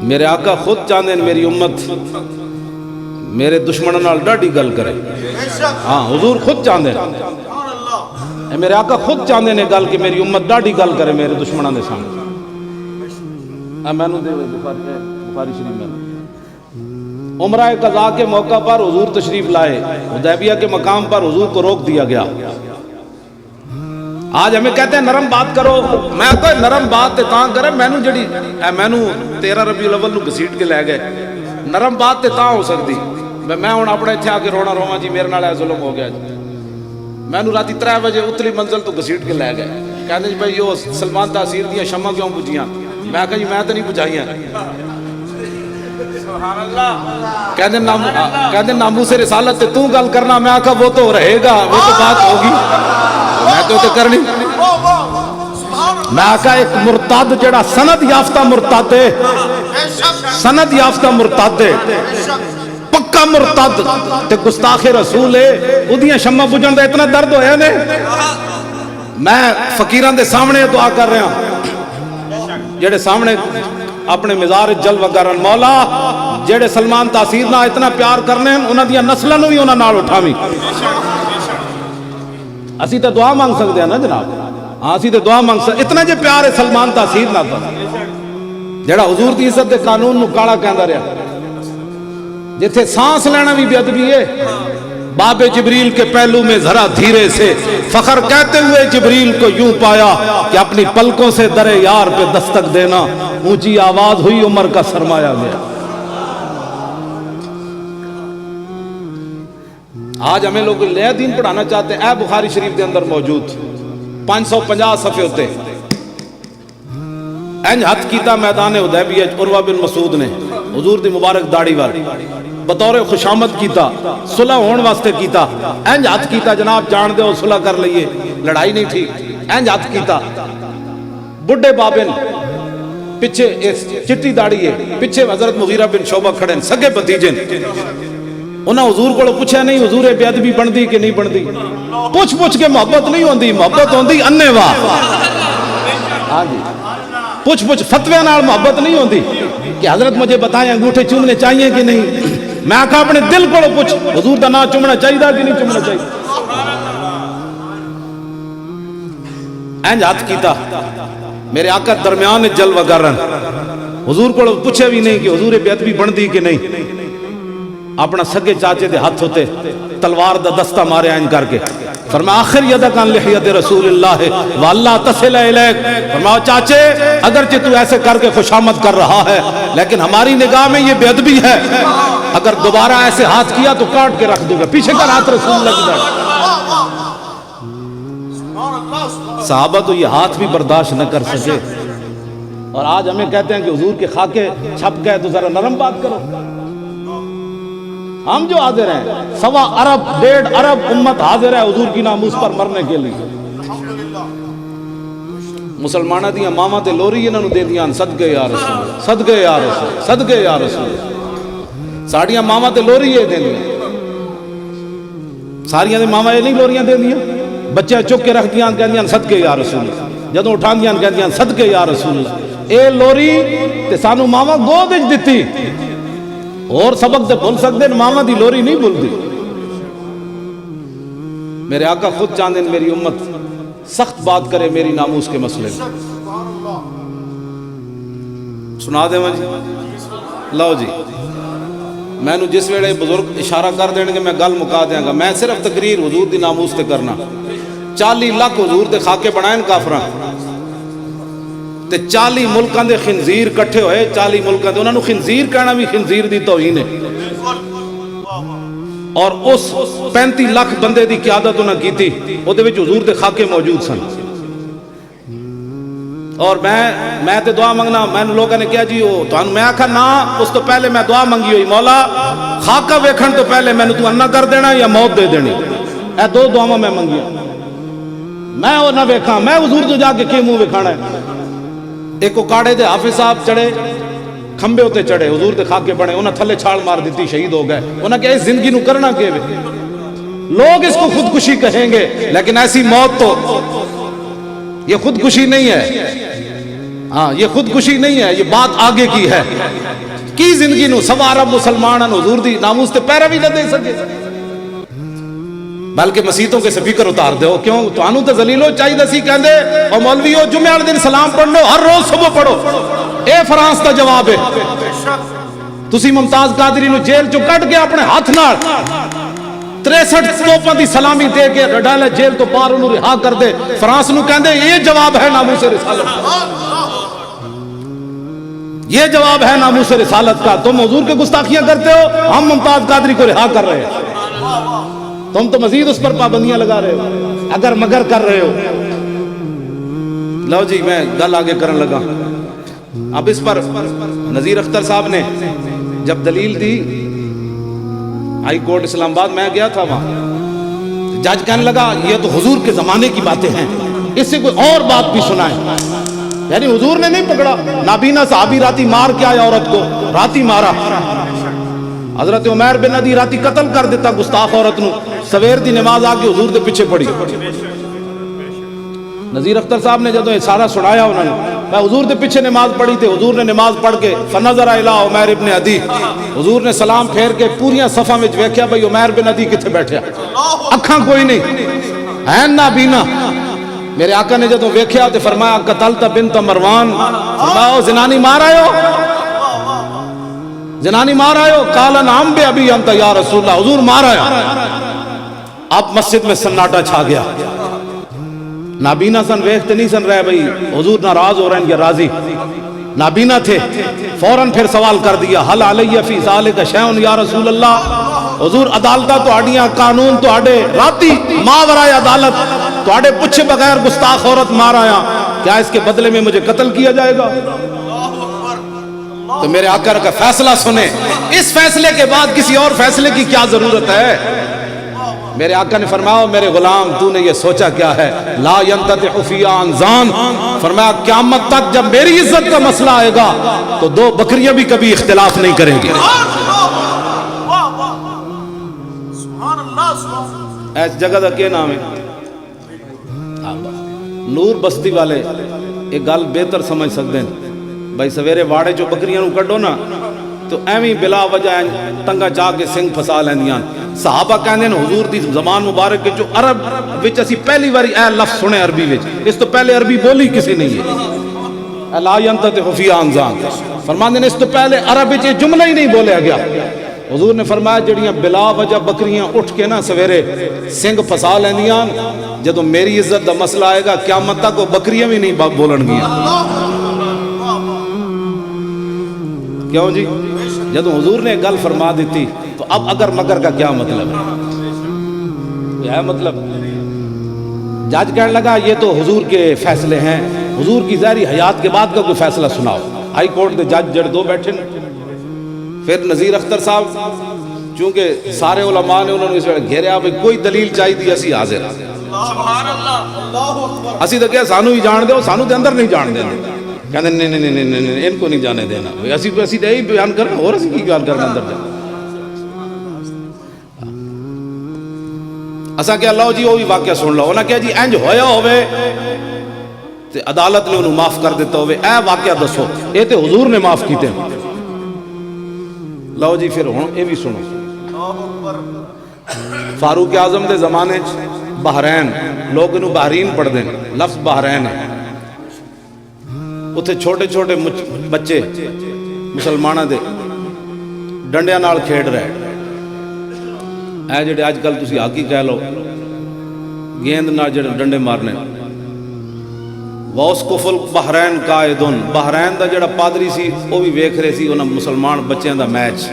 Speaker 2: میرے آقا خود چاہتے ہیں میری امت میرے دشمنوں نال ڈاڈی گل کرے ہاں حضور خود چاہتے ہیں میرے آقا خود چاہتے ہیں گل کہ میری امت ڈاڈی گل کرے میرے دشمنوں دے سامنے میں نے دے بخاری شریف میں عمرہ قضاء کے موقع پر حضور تشریف لائے حدیبیہ کے مقام پر حضور کو روک دیا گیا آج ہمیں کہتے ہیں نرم بات کرو میں تو نرم بات تاں کرے مینوں جڑی مینوں 13 ربیع الاول نو گھسیٹ کے لے گئے نرم بات تے تاں ہو سکتی میں ہن اپنے ایتھے آ کے رونا رواں جی میرے نال ظلم ہو گیا جی مینوں رات 3 بجے اتلی منزل تو گھسیٹ کے لے گئے کہندے جی بھائی وہ سلمان تاثیر دیاں شمع کیوں بجھیاں میں کہا جی میں تے نہیں بجھائیاں کہندے ناموس رسالت تے تو گل کرنا میں کہا وہ تو رہے گا وہ تو بات ہوگی میں تو کرنی میں کہا ایک مرتد جڑا سند یافتہ مرتد ہے سند یافتہ مرتد ہے پکا مرتد تے گستاخ رسول ہے اودیاں شمع بجھن دا اتنا درد ہویا نے میں فقیراں دے سامنے دعا کر رہا ہوں جڑے سامنے اپنے مزار جلوہ کرن مولا جڑے سلمان تاثیر نہ اتنا پیار کرنے انہاں دیاں نسلاں نوں وی انہاں نال اٹھاویں اسی تے دعا مانگ سکتے ہیں نا جناب ہاں اسی تے دعا مانگ سکتے اتنا جے پیار ہے سلمان تاثیر نہ تھا جڑا حضور دی عزت دے قانون نو کالا کہندا رہیا جتھے سانس لینا بھی بے ادبی ہے باب جبریل کے پہلو میں ذرا دھیرے سے فخر کہتے ہوئے جبریل کو یوں پایا کہ اپنی پلکوں سے در یار پہ دستک دینا اونچی آواز ہوئی عمر کا سرمایہ گیا آج ہمیں لوگ نیا دین پڑھانا چاہتے ہیں اے بخاری شریف کے اندر موجود 550 صفحے ہوتے انج ہاتھ کیتا میدان حدیبیہ عروہ بن مسعود نے حضور دی مبارک داڑھی وال بطور خوشامد کیتا صلح ہون واسطے کیتا انج ہاتھ کیتا جناب جان دے صلح کر لئیے لڑائی نہیں تھی انج ہاتھ کیتا بڑھے بابن پیچھے چٹی داڑھی ہے پیچھے حضرت مغیرہ بن شعبہ کھڑے ہیں سگے بھتیجے انہاں حضور کو پوچھا نہیں حضور بے ادبی بندی کہ نہیں بندی پوچھ کے محبت نہیں ہوندی محبت ہوندی انے واہ ہاں جی پوچھ فتوے نال محبت نہیں ہوندی کہ حضرت مجھے بتائیں انگوٹھے چومنے چاہیے کہ نہیں میں کہا اپنے دل کو پوچھ حضور دا نام چومنا چاہیے کہ نہیں چومنا چاہیے انج ہاتھ کیتا میرے آقا درمیان جلوہ کرن حضور کو پوچھے بھی نہیں کہ حضور بے ادبی بندی کہ نہیں اپنا سگے چاچے دے ہاتھ ہوتے تلوار دا دستہ مارے آئین کر کے فرمایا آخر یدکان لحیت رسول اللہ واللہ تصل الیک فرمایا چاچے اگرچہ تو ایسے کر کے خوشامد کر رہا ہے لیکن ہماری نگاہ میں یہ بے ادبی ہے اگر دوبارہ ایسے ہاتھ کیا تو کاٹ کے رکھ دوں گا پیچھے کر ہاتھ رسول اللہ کی جائے صحابہ تو یہ ہاتھ بھی برداشت نہ کر سکے اور آج ہمیں کہتے ہیں کہ حضور کے خاکے چھپ گئے تو ذرا نرم بات کرو ہم جو حاضر ہیں 1.25 ارب 1.5 ارب امت حاضر ہے حضور کی ناموس پر مرنے کے لیے مسلمانہ دیاں ماما تے لوری انہوں دے دیاں صدقے یا رسول صدقے یا رسول صدقے یا رسول ساڑیاں ماما تے لوری یہ دے دیاں ساریاں دے ماما یہ نہیں لوریاں دے دیاں بچے چک کے رکھ دیاں کہہ دیاں صدقے یا رسول جدوں اٹھان دیاں کہہ دیاں صدقے یا رسول اے لوری تے سانو ماما گود وچ دتی اور سبق دے بھول سکتے ہیں ماما دی لوری نہیں بھولتی میرے آقا خود چاہتے ہیں میری امت سخت بات کرے میری ناموس کے مسئلے میں سنا دے جی لو جی میں نو جس ویلے بزرگ اشارہ کر دیں کہ میں گل مکا دیاں گا میں صرف تقریر حضور دی ناموس تے کرنا 40 لاکھ حضور دے خاکے بنائیں کافراں تے 40 ملکان دے خنزیر کٹھے ہوئے 40 ملکان دے انہوں نے خنزیر کہنا بھی خنزیر دی توہین ہے اور اس 35 لاکھ بندے دی قیادت انہاں کیتی، اودے وچ حضور دے خاکے موجود سن. اور میں تے دعا منگنا، میں لوگوں نے کہا جی وہ تانوں، میں آکھا نا، اس تو پہلے میں دعا منگی ہوئی، مولا خاکہ ویکھن تو پہلے میں تو انا کر دینا یا موت دے دینی. اے دو دعاواں میں منگی، میں وہ نہ ویکھاں، میں حضور تو جا کے کی منہ وکھانا ہے. ایک کاڑے دے حافظ صاحب چڑھے، کھمبے ہوتے چڑھے، حضور دے خاکے بنے، انہاں تھلے چھال مار دیتی، شہید ہو گئے. انہاں کہا اس زندگی نو کرنا کیا ہے؟ لوگ اس کو خودکشی کہیں گے، لیکن ایسی موت تو یہ خودکشی نہیں ہے. ہاں یہ خودکشی نہیں ہے، یہ بات آگے کی ہے. کی زندگی نو سوا عرب مسلمان حضور دی ناموس تے پیروی نہ دے سکے، بلکہ مسیتوں کے سپیکر اتار دے ہو. کیوں؟ تانوں تے ذلیلو چاہیے سی کہندے او مولویو جمعہ والے دن سلام پڑھ لو، ہر روز صبح پڑھو. اے فرانس دا جواب ہے. تسی ممتاز قادری نو جیل چوں کٹ کے اپنے ہاتھ نال 63 توپاں دی سلامی دے کے ڈالے جیل تو باہر انہوں رہا کر دے. فرانس نو کہندے یہ جواب ہے ناموس رسالت، یہ جواب ہے ناموس رسالت کا. تم حضور کے گستاخیاں کرتے ہو، ہم ممتاز قادری کو رہا کر رہے ہیں. تم تو مزید اس پر پابندیاں لگا رہے ہو، اگر مگر کر رہے ہو. لو جی میں گل آگے کرن لگا. اب اس پر نذیر اختر صاحب نے جب دلیل دی، ہائی کورٹ اسلام آباد میں گیا تھا، وہاں جج کہنے لگا یہ تو حضور کے زمانے کی باتیں ہیں، اس سے کوئی اور بات بھی سنائے. یعنی حضور نے نہیں پکڑا، نابینا صحابی راتی مار کے آیا، عورت کو راتی مارا. حضرت عمیر بن عدی راتی قتل کر دیتا گستاخ عورت نو. سویر دی نماز آ کے حضور دے پیچھے پڑی. نذیر اختر صاحب نے جدوں یہ سارا سنایا انہوں نے، میں حضور دے پیچھے نماز پڑھی تھی. حضور نے نماز پڑھ کے فنظر الی عمیر بن عدی، حضور نے سلام پھیر کے پوریاں صفاں وچ ویکھیا بھئی عمیر بن عدی کتھے بیٹھیا، اکھاں کوئی نہیں، ہے نابینا. میرے آقا نے جدوں ویکھیا تے فرمایا قتلت بنت مروان، فرمایا زنانی مار آئے ہو، زنانی مار آئے ہو. قال نعم بے ابی انت یا رسول اللہ، حضور مار آیا. اب مسجد میں سناٹا چھا گیا. نابینا سن ویکھتے نہیں سن رہے بھئی حضور ناراض ہو رہے ہیں یا راضی. نابینا تھے، فوراً پھر سوال کر دیا حل علیہ فی ذالک شیء یا رسول اللہ. حضور عدالتاں تو آڈیاں، قانون تو آڈے، راتی ماورائے عدالت تو آڈے پوچھے بغیر گستاخ عورت مار آیا، کیا اس کے بدلے میں مجھے قتل کیا جائے گا؟ تو میرے آقا کا فیصلہ سنیں. اس فیصلے کے بعد کسی اور فیصلے کی کیا ضرورت ہے؟ میرے آقا نے فرمایا میرے غلام تو نے یہ سوچا کیا ہے؟ لا ینتطع فی انزان، فرمایا قیامت تک جب میری عزت کا مسئلہ آئے گا تو دو بکریاں بھی کبھی اختلاف نہیں کریں گی. ایس جگہ دا کیا نام ہے؟ نور بستی والے ایک گل بہتر سمجھ سکتے ہیں. بھائی سویرے واڑے جو بکریاں نو کڈو نا تو ایویں بلا وجہ تنگا چاہ کے سنگ پھسا لیندیاں. صحابہ کہندے ہیں حضور دی زبان مبارک کے جو عرب وچ اسی پہلی باری اے لفظ سنے عربی وچ، اس تو پہلے عربی بولی کسی نہیں ہے. لا ینتطع فی انزان، فرماندے نے اس تو پہلے عرب وچ یہ جملہ ہی نہیں بولیا گیا. حضور نے فرمایا جڑیاں بلا وجہ بکریاں اٹھ کے نا سویرے سنگ پھسا لیندیاں، جدوں میری عزت دا مسئلہ آئے گا قیامت تک وہ بکریاں بھی نہیں بولن گیاں. کیوں جی؟ جدوں حضور نے گل فرما دیتی تو اب اگر مگر کا کیا مطلب ہے؟ کیا مطلب؟ جج کہنے لگا یہ تو حضور کے فیصلے ہیں، حضور کی ظاہری حیات کے بعد کا کوئی فیصلہ سناؤ. ہائی کورٹ دے جج جڑ دو بیٹھے. پھر نذیر اختر صاحب چونکہ سارے علماء نے انہوں نے اس وقت گھیریا بھئی کوئی دلیل چاہی دی اسی حاضر اسی تو کیا سانو ہی جان دے ہو، سانو دے اندر نہیں جان دے. کہتے ہیں نہیں ان کو نہیں جانے دینا. اسی تو یہی بیان کرنا، اور اسی کی بیان کرنا اندر جانا. اسا کیا لو جی وہ بھی واقعہ سن لو. انہاں کیا جی انج ہویا ہوئے تے عدالت نے انہوں معاف کر دیتا ہوئے، اے واقعہ دسو اے تے حضور نے معاف کیتے ہیں. لو جی پھر ہوں یہ بھی سنو. فاروق اعظم دے زمانے بحرین، لوگ انہوں بحرین پڑھ دیں، لفظ بحرین ہے. اتھے چھوٹے چھوٹے بچے مسلمانہ دے ڈنڈیاں نال کھیڑ رہے. اے جڑے آج کل تسی ہاکی کہہ لو، گیند نال جڑے ڈنڈے مارنے. واسقف البحرین قائدن، بحرین دا جڑا پادری سی وہ بھی ویکھ رہے سی انہاں مسلمان بچیاں دا میچ.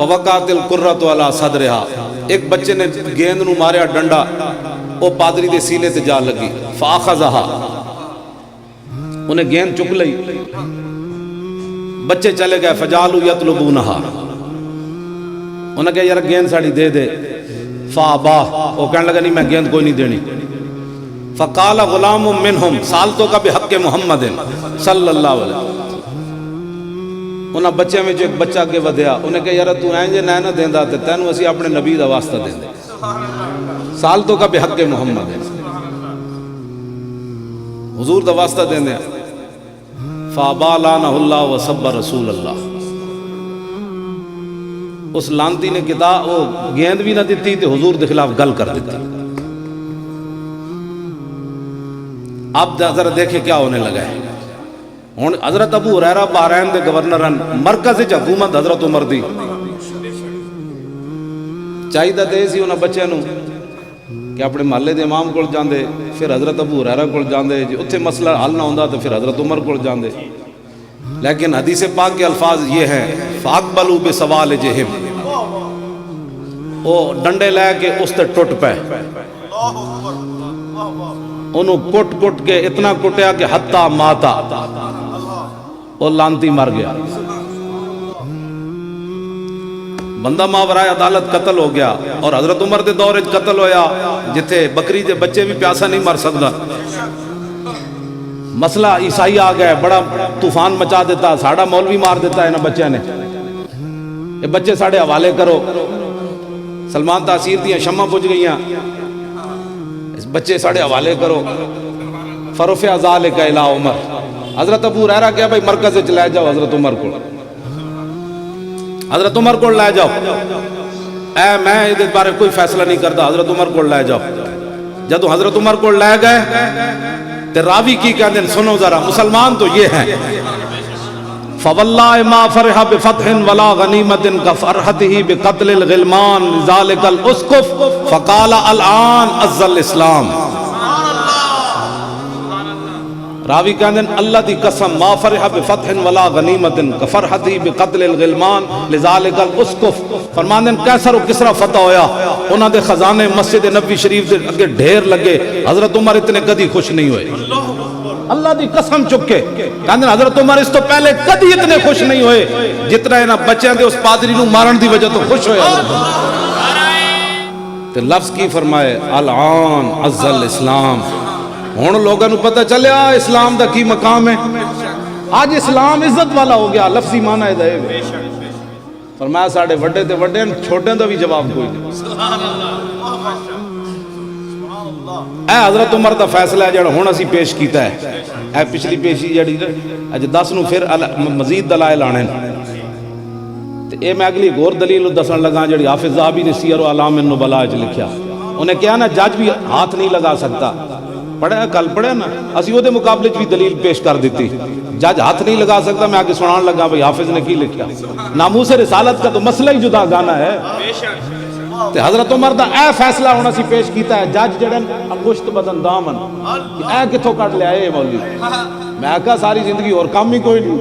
Speaker 1: فوقعت القرۃ علی صدرها، ایک بچے نے گیند نو ماریا ڈنڈا، وہ پادری دے سینے تے جا لگی، فاخذها، انہیں گیند چک لئی، بچے چلے گئے، فجعلوا یطلبونها، انہیں کہا یار گیند ساڑی دے دے، فابا، وہ کہنے لگا نہیں میں گیند کوئی نہیں دینی، فقال غلام منہم سالتو کا بحق محمد صلی اللہ علیہ وسلم، انہاں بچے میں جو ایک بچہ کے ودیا، انہیں کہا یار تو اینجے نہ دیندہ تے تینو اسی اپنے نبی دا واسطہ دیندے، سالتو کا بحق محمد حضور دا واسطہ دیندے، فابا لعنہ اللہ وسب رسول اللہ، اس لانتی نے کتاب وہ گیند بھی نہ دیتی تے حضور دے خلاف گل کر دیتی۔ اب ذرا دیکھیں کیا ہونے لگا ہے، ہن حضرت ابو ہریرہ بحرین دے گورنرن، مرکز حکومت حضرت عمر دی، چاہیے تے سی انہاں بچیاں نو کہ اپنے محلے دے امام کول جاندے، پھر حضرت ابو ہریرہ کول جاندے، جے اوتھے مسئلہ حل نہ ہوندا تو پھر حضرت عمر کول جاندے، لیکن حدیث پاک کے الفاظ یہ ہیں فاقبلوا بسوالجہم، وہ ڈنڈے لے کے اس تے ٹوٹ پے، انہوں کٹ کٹ کے اتنا کٹیا کہ حتی ماتا، وہ لانتی مر گیا، بندہ ماورائے عدالت قتل ہو گیا، اور حضرت عمر دے دور قتل ہویا جتھے بکری دے بچے بھی پیاسا نہیں مر سکتا، مسئلہ عیسائی آ گئے، بڑا طوفان مچا دیتا، ساڑا مولوی مار دیتا ہے نا بچے نے، یہ بچے ساڑے حوالے کرو، سلمان تاثیر دیاں شمع پوچھ گئیاں، اس بچے ساڑے حوالے کرو، فرفع ذالک الی عمر، حضرت ابو ہریرہ کیا بھائی مرکز وچ لے جاؤ حضرت عمر کو، حضرت عمر کو لے جاؤ، اے میں اس بارے کوئی فیصلہ نہیں کرتا، حضرت عمر کو لے جاؤ، جب حضرت عمر کو لے گئے تے راوی کی کہتے ہیں سنو ذرا، مسلمان تو یہ ہیں، فواللہ ما فرح بفتح ولا غنیمت کفرحته بقتل الغلمان ذالک الاسقف فقال الان عز الاسلام، راوی کہتے ہیں اللہ دی قسم ما فرح بفتح ولا غنیمت کفرحته بقتل الغلمان لذالک الاسقف، فرماندے کیسر و کسرا فتح ہویا، انہاں دے خزانے مسجد نبوی شریف دے اگے ڈھیر لگے، حضرت عمر اتنے کدی خوش نہیں ہوئے، اللہ دی قسم چک کے کہندے حضرت عمر اس تو پہلے کدی اتنے خوش نہیں ہوئے جتنا انہاں بچیاں دے اس پادری نو مارن دی وجہ تو خوش ہوئے حضرت عمر، تے لفظ کی فرمائے الان عز الاسلام، ہن لوگاں نو پتہ چلیا اسلام دا کی مقام ہے، آج اسلام عزت والا ہو گیا، لفظی معنی ہے دے، فرمایا ساڑے وڈے تے وڈے چھوٹے دا بھی جواب کوئی نہیں، اے حضرت عمر دا فیصلہ ہے جڑا ہن اسی پیش کیتا ہے، اے پچھلی پیشی جڑی اج 10 نو پھر مزید دلائل آنے، تے اے میں اگلی غور دلیل دسن لگا جڑی حافظ ذہبی نے سیر و اعلام النبلاء وچ لکھیا، انہیں کہا نا جج بھی ہاتھ نہیں لگا سکتا، پڑھا کل پڑھا نا اسی وہ دے مقابلے بھی دلیل پیش کر دیتی، جج ہاتھ نہیں لگا سکتا، میں آگے سنان لگا بھئی حافظ نے کی لکھیا، ناموس رسالت کا تو مسئلہ ہی جدا گانا ہے، تے حضرت عمر دا اے فیصلہ ہونا سی پیش کیتا ہے، جج جڑن انگشت بدن دامن، اے کتھوں کٹ لیا اے مولوی، میں کہا ساری زندگی اور کام ہی کوئی نہیں،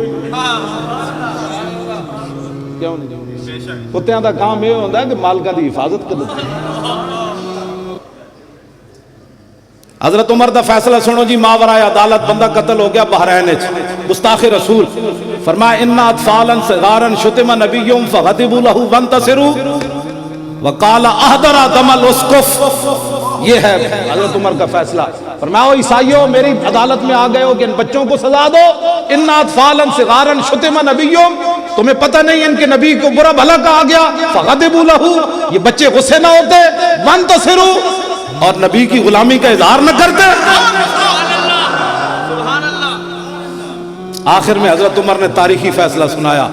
Speaker 1: کیوں نہیں، کتیاں دا کام یہ ہوتا ہے کہ مالکہ دی حفاظت کر دیتا ہے۔ حضرت عمر دا فیصلہ سنو جی، ماورائے عدالت بندہ قتل ہو گیا بحرین وچ، گستاخ رسول، فرمایا ان اطفالا صغارا شتم نبیہم فغضبوا له وانتصروا وقال احضر دم الاسقف، یہ ہے حضرت عمر کا فیصلہ، فرمایا عیسائیوں میری عدالت میں آ گئے ہو کہ ان بچوں کو سزا دو، ان اطفالا صغارا شتم نبیہم، تمہیں پتہ نہیں ان کے نبی کو برا بھلا کہا گیا، فغضبوا له، یہ بچے غصے نہ ہوتے، وانتصروا، اور نبی کی غلامی کا اظہار نہ کرتے، آخر میں حضرت عمر نے تاریخی فیصلہ سنایا،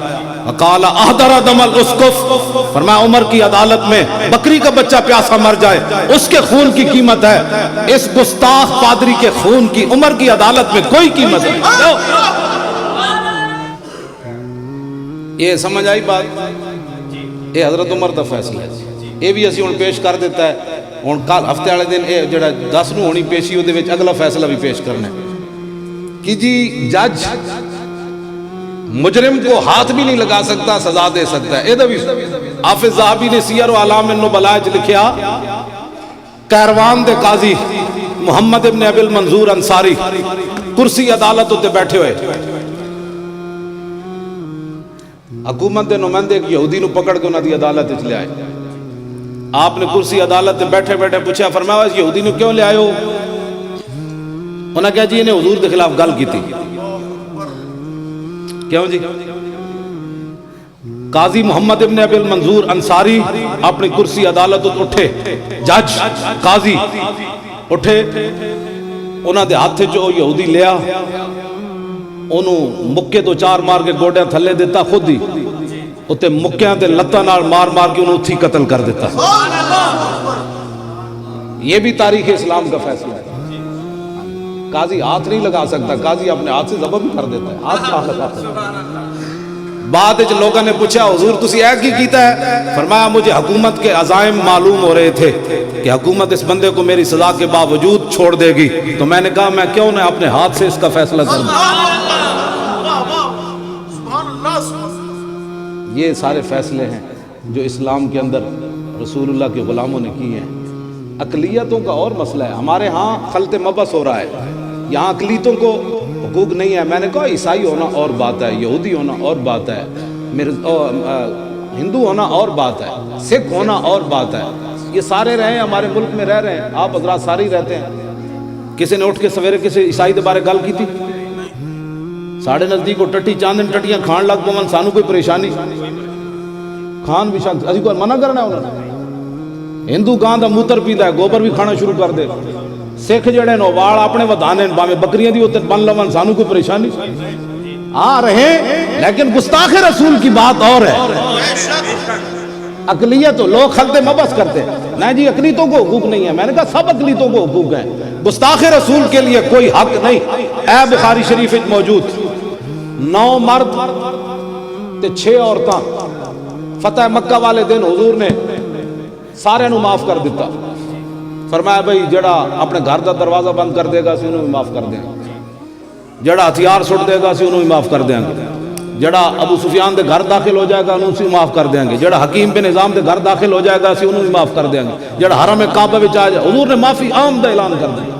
Speaker 1: وقال احضر دم الاسقف، فرمایا عمر کی عدالت میں بکری کا بچہ پیاسا مر جائے اس کے خون کی قیمت ہے، اس گستاخ پادری کے خون کی عمر کی عدالت میں کوئی قیمت نہیں۔ یہ سمجھ آئی بات، یہ حضرت عمر کا فیصلہ ہے، یہ بھی اسی ہن پیش کر دیتا ہے، ہن کل ہفتے والے دن یہ جڑا 10 نو ہونی پیشی وہ اگلا فیصلہ بھی پیش کرنا ہے کہ جی جج مجرم کو ہاتھ بھی نہیں لگا سکتا، سزا دے سکتا ہے، یہ بھی
Speaker 2: حافظ ذہبی نے سیر و اعلام النبلاء وچ لکھیا کیروان دے قاضی محمد ابن ابی المنظور انصاری کرسی عدالت تے بیٹھے ہوئے، حکومت دے نمائندے ایک یہودی نو پکڑ کے انہاں دی عدالت وچ لے آئے. آپ نے کرسی عدالت تے بیٹھے بیٹھے پوچھا، فرمایا اس یہودی نو کیوں لے آئے ہو؟ انہاں کہا جی انہیں حضور دے خلاف گل کیتی. کیوں جی؟ قاضی محمد ابن ابی المنظور انصاری اپنی کرسی عدالت اٹھے، جج قاضی اٹھے، انہاں دے ہاتھ جو یہودی لیا، انہوں مکے تو چار مار کے گوڑیاں تھلے دیتا، خود ہی اتے مکیاں تے لتاں نال مار مار کے انہوں اتھی قتل کر دیتا. یہ بھی تاریخ اسلام کا فیصلہ ہے. قاضی ہاتھ نہیں لگا سکتا، قاضی اپنے ہاتھ سے ذبح بھی کر دیتا ہے، ہاتھ کہاں لگا سکتا. بعد وچ لوگوں نے پوچھا حضور تسی اے کی کیتا ہے؟ فرمایا مجھے حکومت کے عزائم معلوم ہو رہے تھے کہ حکومت اس بندے کو میری سزا کے باوجود چھوڑ دے گی، تو میں نے کہا میں کیوں نہ اپنے ہاتھ سے اس کا فیصلہ کر دوں. یہ سارے فیصلے ہیں جو اسلام کے اندر رسول اللہ کے غلاموں نے کیے ہیں. اقلیتوں کا اور مسئلہ ہے. ہمارے ہاں خلط مبس ہو رہا ہے، یہاں اقلیتوں کو حقوق نہیں ہے. میں نے کہا عیسائی ہونا اور بات ہے، یہودی ہونا اور بات ہے، ہندو ہونا اور بات ہے، سکھ ہونا اور بات ہے. یہ سارے رہے ہیں ہمارے ملک میں رہ رہے ہیں، آپ حضرات سارے ہی رہتے ہیں. کسی نے اٹھ کے سویرے کسی عیسائی دے بارے گل کی تھی؟ ساڑھے نزدیک کو ٹٹی چاندن ٹٹیاں کھان لگ پون، سانو کوئی پریشانی کھان بھی شک اسی کو منع کرنا ہے انہوں نے. ہندو گاں دا موتر پیتا ہے، گوبر بھی کھانا شروع کر دے. سکھ جڑے نو وال اپنے ودانے باویں بکریاں دی اوتے بن لون، سانو کوئی پریشانی آ رہے. لیکن گستاخ رسول کی بات اور ہے. اقلیت لوگ خلط مبس کرتے ہیں، نہیں جی اقلیتوں کو حقوق نہیں ہے. میں نے کہا سب اقلیتوں کو حقوق ہیں، گستاخ رسول کے لیے کوئی حق نہیں. اے بخاری شریف وچ موجود 9 مرد تے 6 عورتاں فتح مکہ والے دن حضور نے سارے نو معاف کر دیتا. فرمایا بھئی جڑا اپنے گھر دا دروازہ بند کر دے گا اسی انہوں بھی معاف کر دیں گے، جڑا ہتھیار سٹ دے گا اسی انہوں بھی معاف کر دیں گے، جڑا ابو سفیان دے گھر داخل ہو جائے گا انہوں بھی معاف کر دیں گے، جڑا حکیم بن نظام دے گھر داخل ہو جائے گا اسی انہوں بھی معاف کر دیں گے، جڑا حرم کعبہ وچ آ جائے. حضور نے معافی عام دا اعلان کر دیا.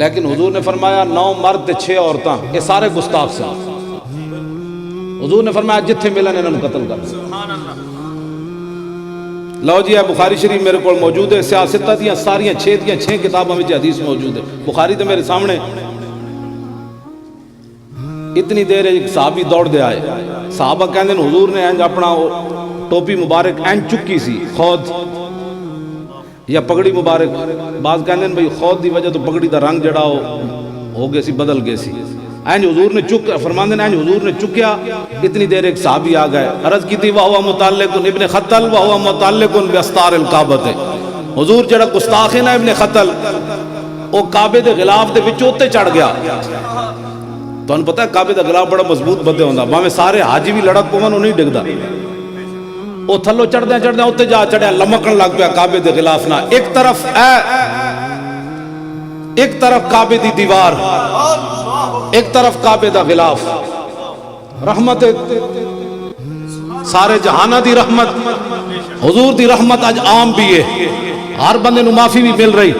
Speaker 2: لیکن حضور نے فرمایا 9 مرد تے 6 عورتاں یہ سارے گستاخ سے. حضور نے فرمایا جتھے ملن انہوں نے قتل کر دیا. لو جی ہے بخاری شریف میرے کو موجود ہے، سیاستہ دیاں ساریاں 6 کتابوں میں حدیث موجود ہے. بخاری تو میرے سامنے. اتنی دیر ایک صحابی دوڑ دے آئے. صحابہ کہندے ہیں حضور نے انج اپنا ٹوپی مبارک انج چکی سی، خود یا پگڑی مبارک. بعض کہندے ہیں بھئی خود دی وجہ تو پگڑی دا رنگ جڑا ہو گئے سی، بدل گئے سی. اینج حضور نے چک فرماندے ہیں حضور نے چکیا. اتنی دیر ایک صحابی آ گئے، عرض کی تھی وہو متعلق ابن خطل وہو متعلق باستار الکعبہ. حضور جڑا گستاخ ہے نا ابن خطل، وہ کعبے دے غلاف دے وچ اوتے چڑھ گیا. تو انہوں پتہ ہے کعبے دا غلاف بڑا مضبوط بدے ہوندا، باویں سارے حاجی بھی لڑک پون وہ نہیں ڈگدا. وہ تھلو چڑھدے چڑھدے اوتے جا چڑھیا، لمکن لگ پیا کعبے دے غلاف نہ. ایک طرف کعبے دی دیوار، ایک طرف کعبے دا غلاف. رحمت سارے جہانہ دی رحمت، حضور دی رحمت اج عام بھی ہے، ہر بندے نو معافی بھی مل رہی.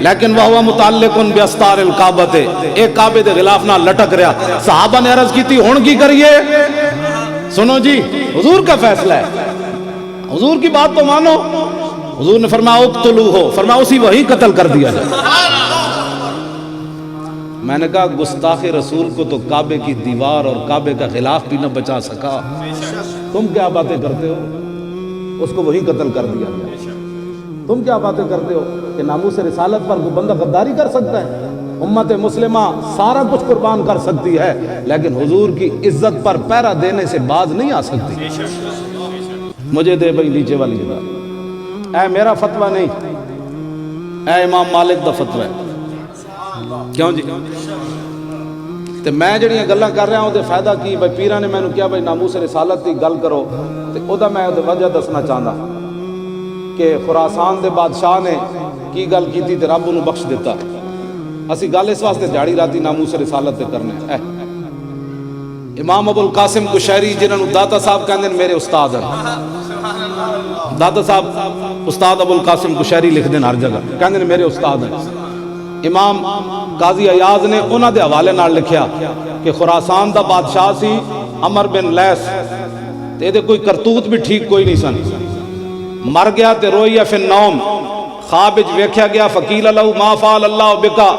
Speaker 2: لیکن وہ متعلق باستار الکعبہ، ایک کعبے دے غلاف نہ لٹک رہا. صحابہ نے عرض کی تھی ہن کی کریے؟ سنو جی حضور کا فیصلہ ہے، حضور کی بات تو مانو. حضور نے فرمایا اقتلوہ، فرمایا اسی وہی قتل کر دیا جائے. میں نے کہا گستاخ رسول کو تو کعبے کی دیوار اور کعبے کا غلاف بھی نہ بچا سکا، تم کیا باتیں کرتے ہو؟ اس کو وہی قتل کر دیا گیا. تم کیا باتیں کرتے ہو کہ ناموس رسالت پر کوئی بندہ غداری کر سکتا ہے؟ امت مسلمہ سارا کچھ قربان کر سکتی ہے لیکن حضور کی عزت پر پیرا دینے سے باز نہیں آ سکتی. مجھے دے بھئی نیچے والی جگہ. اے میرا فتویٰ نہیں، اے امام مالک دا فتویٰ ہے. کیوں جی؟ تے میں جڑیاں گلاں کر رہا ہوں تے فائدہ کی؟ بھئی پیرہ نے میں نے کیا بھئی ناموس رسالت دی گل کرو، تے او دا میں وجہ دسنا چاہتا کہ خراسان دے بادشاہ نے کی گل کی تھی تے رب انہوں بخش دیتا. اسی گل اس واسطے دیہڑی راتی ناموس رسالت تے کرنے. امام ابو القاسم قشیری جنہوں داتا صاحب کہندے میرے استاد ہیں، داتا صاحب استاد ابو القاسم کشیری لکھ دین ہر جگہ کہندے نے میرے استاد ہیں امام قاضی ایاز نے انہاں دے حوالے نال لکھیا کہ خراسان دا بادشاہ سی عمر بن لیس تے دے کوئی کرتوت بھی ٹھیک کوئی نہیں سن مر گیا تے رویا فی النوم خواب وچ ویکھیا گیا فقیل لہو ما فعل اللہ بکا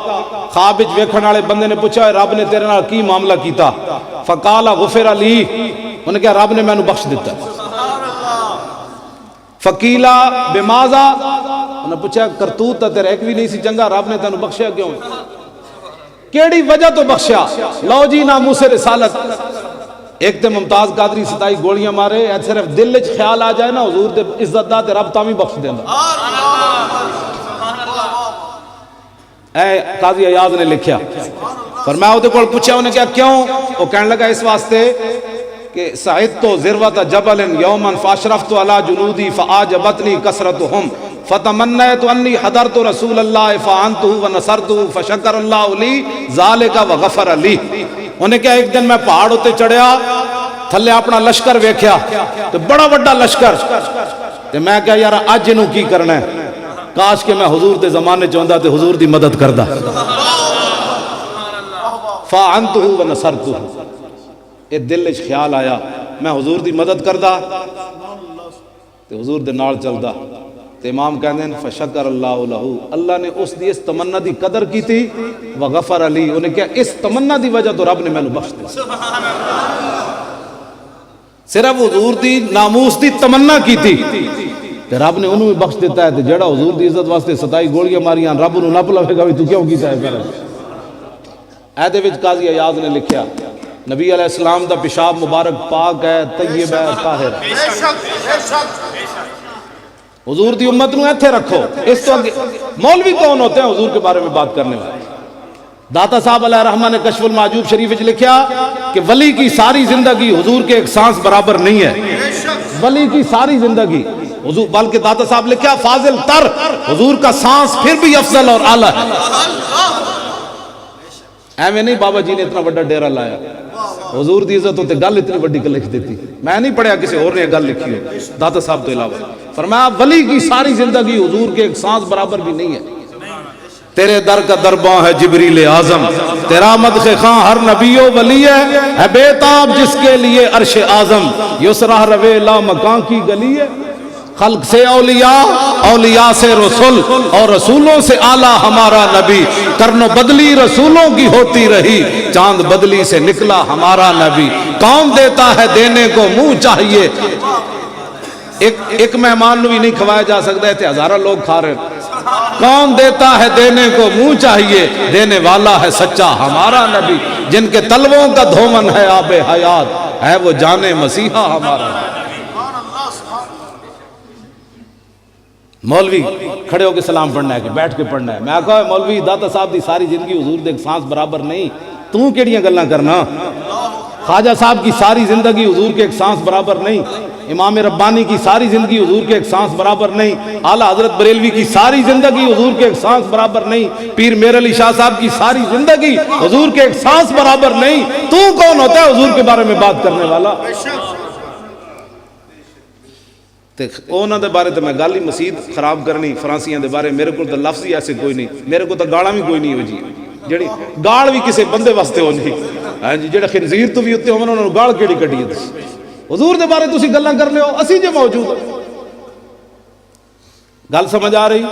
Speaker 2: خواب وچ ویکھن والے بندے نے پوچھا رب نے تیرے نال کی معاملہ کیتا فقال غفر لی انہوں نے کہا رب نے مینوں بخش دیتا فقیلا بماذا انہوں نے پوچھا کرتوت تے تیرا ایک بھی نہیں سی چنگا رب نے تینوں بخشیا کیوں کیڑی وجہ تو بخشیا لو جی ناموس رسالت ایک تے ممتاز قادری 27 گولیاں مارے اے صرف دل وچ خیال آ جائے نا حضور دے عزت دا تے رب تاں وی بخش دیندا اے قاضی ایاز نے لکھیا فرمایا اودے کول پوچھا انہیں کہا کیوں وہ کہنے لگا اس واسطے کہ سعدت ذروۃ جبل یوما فاشرفت علی جنودی فاعجبتنی کثرتهم فتمنیت انی حضرت رسول اللہ فعنته ونصرته فشکر اللہ لی ذالک وغفر لی انہیں کہا ایک دن میں پہاڑ ہوتے چڑھیا تھلے اپنا لشکر ویکھیا تو بڑا بڑا لشکر تو میں کہا یار اج انہوں کی کرنا ہے کاش کہ میں حضور دے زمانے چاہتا تے حضور دی مدد کردہ فعنته ونصرته اے دل وچ خیال آیا میں حضور دی مدد کردہ تے حضور دے نال چلدا تے امام کہندے ہیں فشکر اللہ لہو اللہ نے اس دی اس تمنا دی قدر کی تھی وغفر علی انہیں کہا اس تمنا دی وجہ تو رب نے مینوں بخش دیا صرف حضور دی ناموس دی تمنا کی تھی تے رب نے انہوں بھی بخش دیتا ہے تے جڑا حضور دی عزت واسطے 27 گولیاں ماریاں رب انہوں نہ پلوے گا بھی تو کیوں کیتا ہے پھر اے دے وچ قاضی ایاز نے لکھیا نبی علیہ السلام دا پیشاب مبارک پاک ہے طیب ہے طاہر ہے حضور دی امت نو ایتھے رکھو اس تو مولوی کون ہوتے ہیں حضور کے بارے میں بات کرنے والے داتا صاحب علیہ الرحمہ نے کشف المعجوب شریف وچ لکھیا کہ ولی کی ساری زندگی حضور کے ایک سانس برابر نہیں ہے ولی کی ساری زندگی حضور بلکہ داتا صاحب لکھیا فاضل تر حضور کا سانس پھر بھی افضل اور اعلیٰ ہے ایویں نہیں بابا جی نے اتنا بڑا ڈیرہ لایا حضور دی عزت ہوتے گل اتنی بڑی لکھ دیتی میں نہیں پڑھیا کسی اور نے گل لکھی ہو داتا صاحب تو علاوہ فرمایا ولی کی ساری زندگی حضور کے ایک سانس برابر بھی نہیں ہے تیرے در کا درباں ہے جبریل اعظم تیرا مدخ خاں ہر نبی و ولی ہے بے تاب جس کے لیے عرش اعظم یسرہ روے لا مکان کی گلی ہے خلق سے اولیاء اولیاء سے رسول اور رسولوں سے اعلیٰ ہمارا نبی کرن و بدلی رسولوں کی ہوتی رہی چاند بدلی سے نکلا ہمارا نبی کون دیتا ہے دینے کو منہ چاہیے ایک مہمان نو بھی نہیں کھوایا جا سکتا ہے تے ہزارہ لوگ کھا رہے کون دیتا ہے دینے کو منہ چاہیے دینے والا ہے سچا ہمارا نبی جن کے تلووں کا دھومن ہے آب حیات ہے وہ جانے مسیحا ہمارا مولوی کھڑے ہو کے سلام پڑھنا ہے کہ بیٹھ کے پڑھنا ہے میں کہا مولوی داتا صاحب دی ساری زندگی حضور دے ایک سانس برابر نہیں تو کیڑیاں گلاں کرنا خواجہ صاحب کی ساری زندگی حضور کے ایک سانس برابر نہیں امام ربانی کی ساری زندگی حضور کے ایک سانس برابر نہیں اعلیٰ حضرت بریلوی کی ساری زندگی حضور کے ایک سانس برابر نہیں پیر میر علی شاہ صاحب کی ساری زندگی حضور کے ایک سانس برابر نہیں تو کون ہوتا ہے حضور کے بارے میں بات کرنے والا انہوں دے بارے تو میں گل ہی مسید خراب کرنی فرانسیاں دے بارے میرے کو تو لفظ ہی ایسے کوئی نہیں میرے کو تو گاڑا بھی کوئی نہیں ہو جی جڑی گاڑ بھی کسی بندے واسطے ہو نہیں ہاں جی جڑے خنزیر تو بھی ہوتے ہوں انہوں نے گاڑ کیڑی کٹی ہے حضور دے بارے تسی گلاں کر لے ہو اسی جے موجود گل سمجھ آ رہی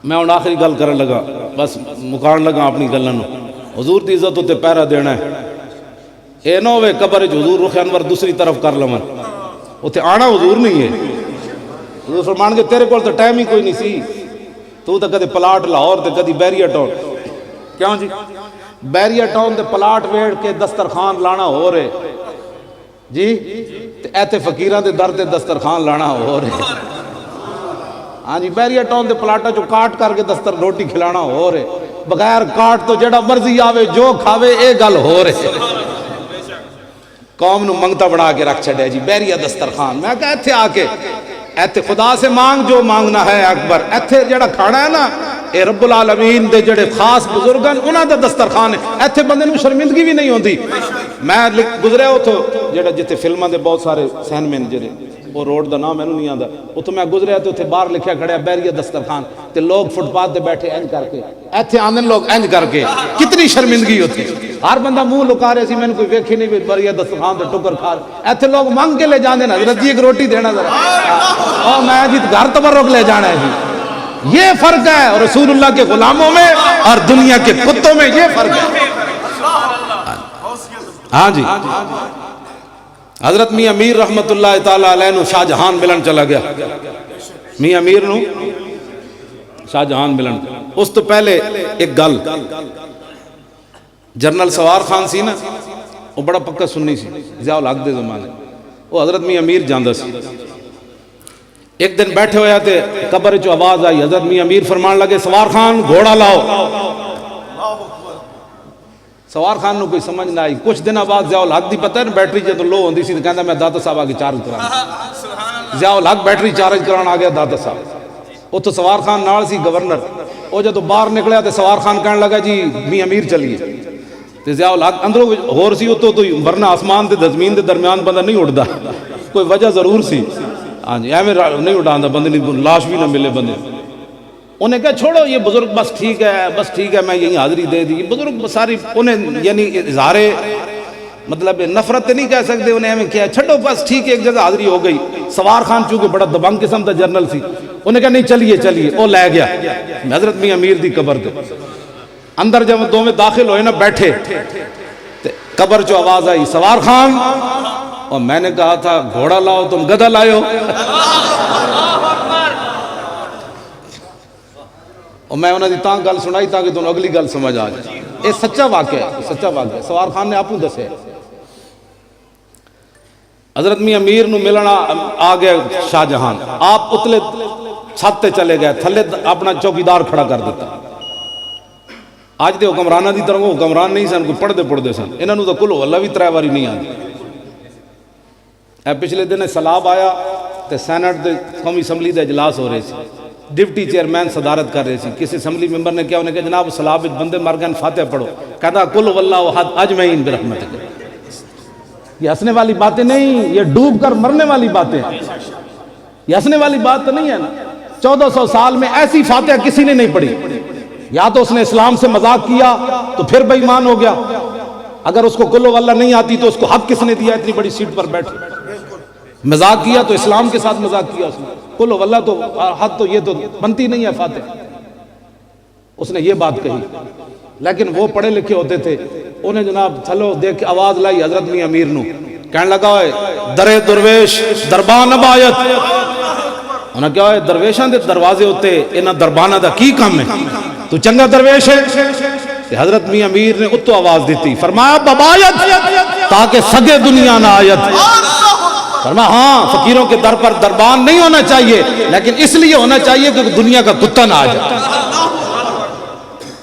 Speaker 2: میں ہن آخری گل کرن لگا بس مکان لگا اپنی گلاں نو حضور دی عزت تے پہرا دینا ہے اے نہ ہوے قبر وچ حضور رخ انور دوسری طرف کر لون اتنے آنا حضور نہیں ہے حضور فرمان کے تیرے کول تو ٹائم ہی کوئی نہیں سی تو کدی پلاٹ لاہور تے کدی بیریا ٹاؤن کیوں جی بیریا ٹاؤن تے پلاٹ ویڑ کے دسترخوان لانا ہو رہے جی ایتھے فقیراں دے در تے دسترخوان لانا ہو رہے ہاں جی بیریا ٹاؤن تے پلاٹا جو کاٹ کر کے دستر روٹی کھلانا ہو رہے بغیر کاٹ تو جڑا مرضی آوے جو کھاوے اے گل ہو رہے قوم نو منگتا بنا کے رکھ چھڑے جی بیریا دسترخوان میں کہا ایتھے آ کے ایتھے خدا سے مانگ جو مانگنا ہے اکبر ایتھے جڑا کھانا ہے نا اے رب العالمین دے جڑے خاص بزرگن انہاں دا دسترخوان ہے ایتھے بندے نو شرمندگی بھی نہیں ہوندی میں گزرے ہو تو جڑا جتے فلماں دے بہت سارے سین مین جڑے وہ روڈ دا نام مینوں نہیں آندا اتوں میں گزریا تے اتنے باہر لکھیا کھڑیا بیریہ دسترخوان تے لوگ فٹ پاتھ تے بیٹھے انج کر کے ایتھے آندے لوگ انج کر کے کتنی شرمندگی ہوتی ہر بندہ منہ لکا رہے سی میں کوئی ویکھی نہیں بیریہ دسترخوان تے ٹکر کھا ایتھے لوگ مانگ کے لے جاندے نا حضرت جی ایک روٹی دینا ذرا اور میں جی گھر تبرک لے جانا ہے جی یہ فرق ہے اور رسول اللہ کے غلاموں میں اور دنیا کے کتوں میں یہ فرق ہے ہاں جی حضرت میاں میر رحمت اللہ تعالیٰ علیہ نو شاہ جہان ملن چلا گیا میاں میر نو شاہ جہان ملن اس تو پہلے ایک گل جنرل سوار خان سی نا وہ بڑا پکا سنی سی ضیاء الحق دے زمانے وہ حضرت میاں میر جاندہ سی ایک دن بیٹھے ہویا تھے قبر چو آواز آئی حضرت میاں میر فرمان لگے سوار خان گھوڑا لاؤ سوار خان نو کوئی سمجھ نہ آئی کچھ دن بعد ضیاء الحق دی پتہ ہے بیٹری جدو لو ہوندی سی کہندا میں داتا صاحب آگے چارج کرانا ضیاء الحق بیٹری چارج کرانا آ گیا داتا صاحب وہ تو سوار خان نال سی گورنر وہ جدو باہر نکلیا تو سوار خان کہنے لگا جی میاں میر چلیے تو ضیاء الحق اندروں ہور سی تو ورنہ آسمان تے زمین دے درمیان بندہ نہیں اڑدا کوئی وجہ ضرور سی ہاں جی ایویں نہیں اڑاندا بندے نہیں لاش بھی نہ ملے بندے انہیں کہا چھوڑو یہ بزرگ بس ٹھیک ہے میں یہی حاضری دے دی بزرگ ساری انہیں یعنی اظہار مطلب نفرت نہیں کہہ سکتے انہیں ہمیں کیا چھڑو بس ٹھیک ہے ایک جگہ حاضری ہو گئی سوار خان چونکہ بڑا دبنگ قسم تھا جنرل سی انہیں کہا نہیں چلیے وہ لے گیا حضرت میاں میر دی قبر تے اندر جب دو میں داخل ہوئے نا بیٹھے قبر چو آواز آئی سوار خان اور میں نے کہا تھا گھوڑا لاؤ تم گدھا لائے ہو اور میں انہوں نے تاں گل سنائی تاکہ تم اگلی گل سمجھ آ جائے یہ سچا واقعہ ہے سوار خان نے آپوں دسے حضرت میاں میر نو ملنا آ گیا شاہ جہان آپ اتلے چھت تے چلے گئے تھلے اپنا چوکیدار کھڑا کر دیتا آج دے حکمرانہ دی طرح حکمران نہیں سن کوئی پڑھتے سن انہوں نے تو کل اللہ بھی 3 باری نہیں آتی پچھلے دن سلاب آیا تے سینٹ دے قومی اسمبلی دے اجلاس ہو رہے سی ڈپٹی چیئرمین صدارت کر رہے سی کسی اسمبلی ممبر نے کیا انہیں کہا جناب سلاب وچ بندے مر گئے فاتحہ پڑھو کہتا کل واللہ احد اجمعین برحمتک یہ ہنسنے والی باتیں نہیں یہ ڈوب کر مرنے والی باتیں یہ ہنسنے والی بات تو نہیں ہے نا 1400 سال میں ایسی فاتحہ کسی نے نہیں پڑھی یا تو اس نے اسلام سے مذاق کیا تو پھر بے ایمان ہو گیا اگر اس کو کل واللہ نہیں آتی تو اس کو حق کس نے دیا اتنی بڑی سیٹ پر بیٹھ مذاق کیا تو اسلام کے ساتھ مذاق کیا اس نے کل واللہ تو حد تو یہ تو بنتی نہیں ہے فاتح اس نے یہ بات کہی لیکن وہ پڑھے لکھے ہوتے تھے انہیں جناب چلو دیکھ آواز لائی حضرت میاں امیر نو کہنے لگا ہوئے درے درویش دربان ابایت انہیں کیا ہوئے درویشان دے دروازے ہوتے انہاں دربانہ دا کی کام ہے تو چنگا درویش ہے کہ حضرت میاں امیر نے اتو آواز دیتی فرمایا ببایت تاکہ سگے دنیا نہ آیت فرمایا ہاں فقیروں کے در پر دربان نہیں ہونا چاہیے لیکن اس لیے ہونا چاہیے کہ دنیا کا کتا نہ آ جائے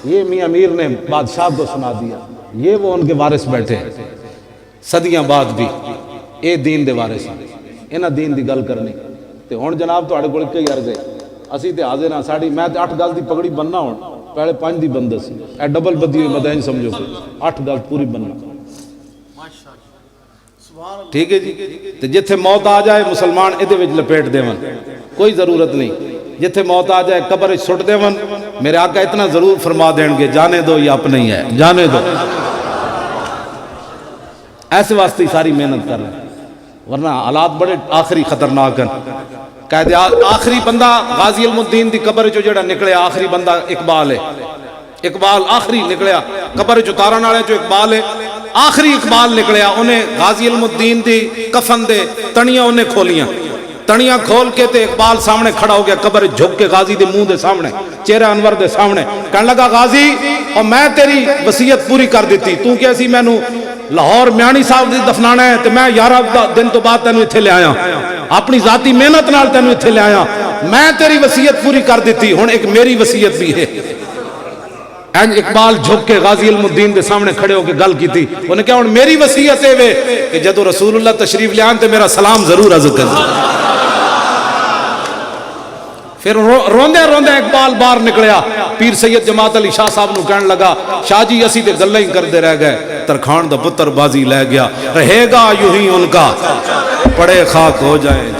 Speaker 2: یہ میاں امیر نے بادشاہ کو سنا دیا یہ وہ ان کے وارث بیٹھے ہیں صدیاں بعد بھی اے دین دے وارث انہاں دین دی گل کرنی تے ہن جناب تہاڈے کول کئی عرض ہے اسی تے حاضر ہاں ساڈی میں تے 8 گل دی پگڑی بننا ہن پہلے 5 دی بندہ سی اے ڈبل بدی ہوئی مدین سمجھو 8 گل پوری بننا ٹھیک ہے جی تے جتھے موت آ جائے مسلمان ادھے وچ لپیٹ دیون کوئی ضرورت نہیں جتھے موت آ جائے قبر وچ سٹ دیون میرے آقا اتنا ضرور فرما دین گے جانے دو یہ اپنے ہی ہے جانے دو ایسے واسطے ہی ساری محنت کر رہے ہیں ورنہ حالات بڑے آخری خطرناک ہیں قائد آخری بندہ غازی علم الدین دی قبر جو جڑا نکلیا آخری بندہ اقبال ہے اقبال آخری نکلیا قبر جو تارن والے جو اقبال ہے آخری اقبال نکلیا انہیں غازی علم الدین دی کفن دے تنیاں انہیں کھولیاں تنیاں کھول کے تے اقبال سامنے کھڑا ہو گیا قبر جھک کے غازی دے منہ دے سامنے چہرہ انور دے سامنے کہنے لگا غازی اور میں تیری وصیت پوری کر دیتی تو کیسی میں نو لاہور میانی صاحب دی دفنانا ہے تے میں 11 دن تو بعد تینوں اتھے لے آیا اپنی ذاتی محنت نال تینوں اتھے لے آیا میں تیری وصیت پوری کر دیتی ہن ایک میری وصیت بھی ہے اقبال جھک کے غازی علم الدین دے سامنے کھڑے ہو کے گل کی تھی انہیں کہا میری وصیت ہے کہ جدو رسول اللہ تشریف لے آن تے میرا سلام ضرور عرض کر پھر روندے روندے اقبال باہر نکلیا پیر سید جماعت علی شاہ صاحب نو کہنے لگا شاہ جی اسی تے گلیں ہی کردے رہ گئے ترکھان دا پتر بازی لے گیا رہے گا یوں ہی ان کا پڑے خاک ہو جائیں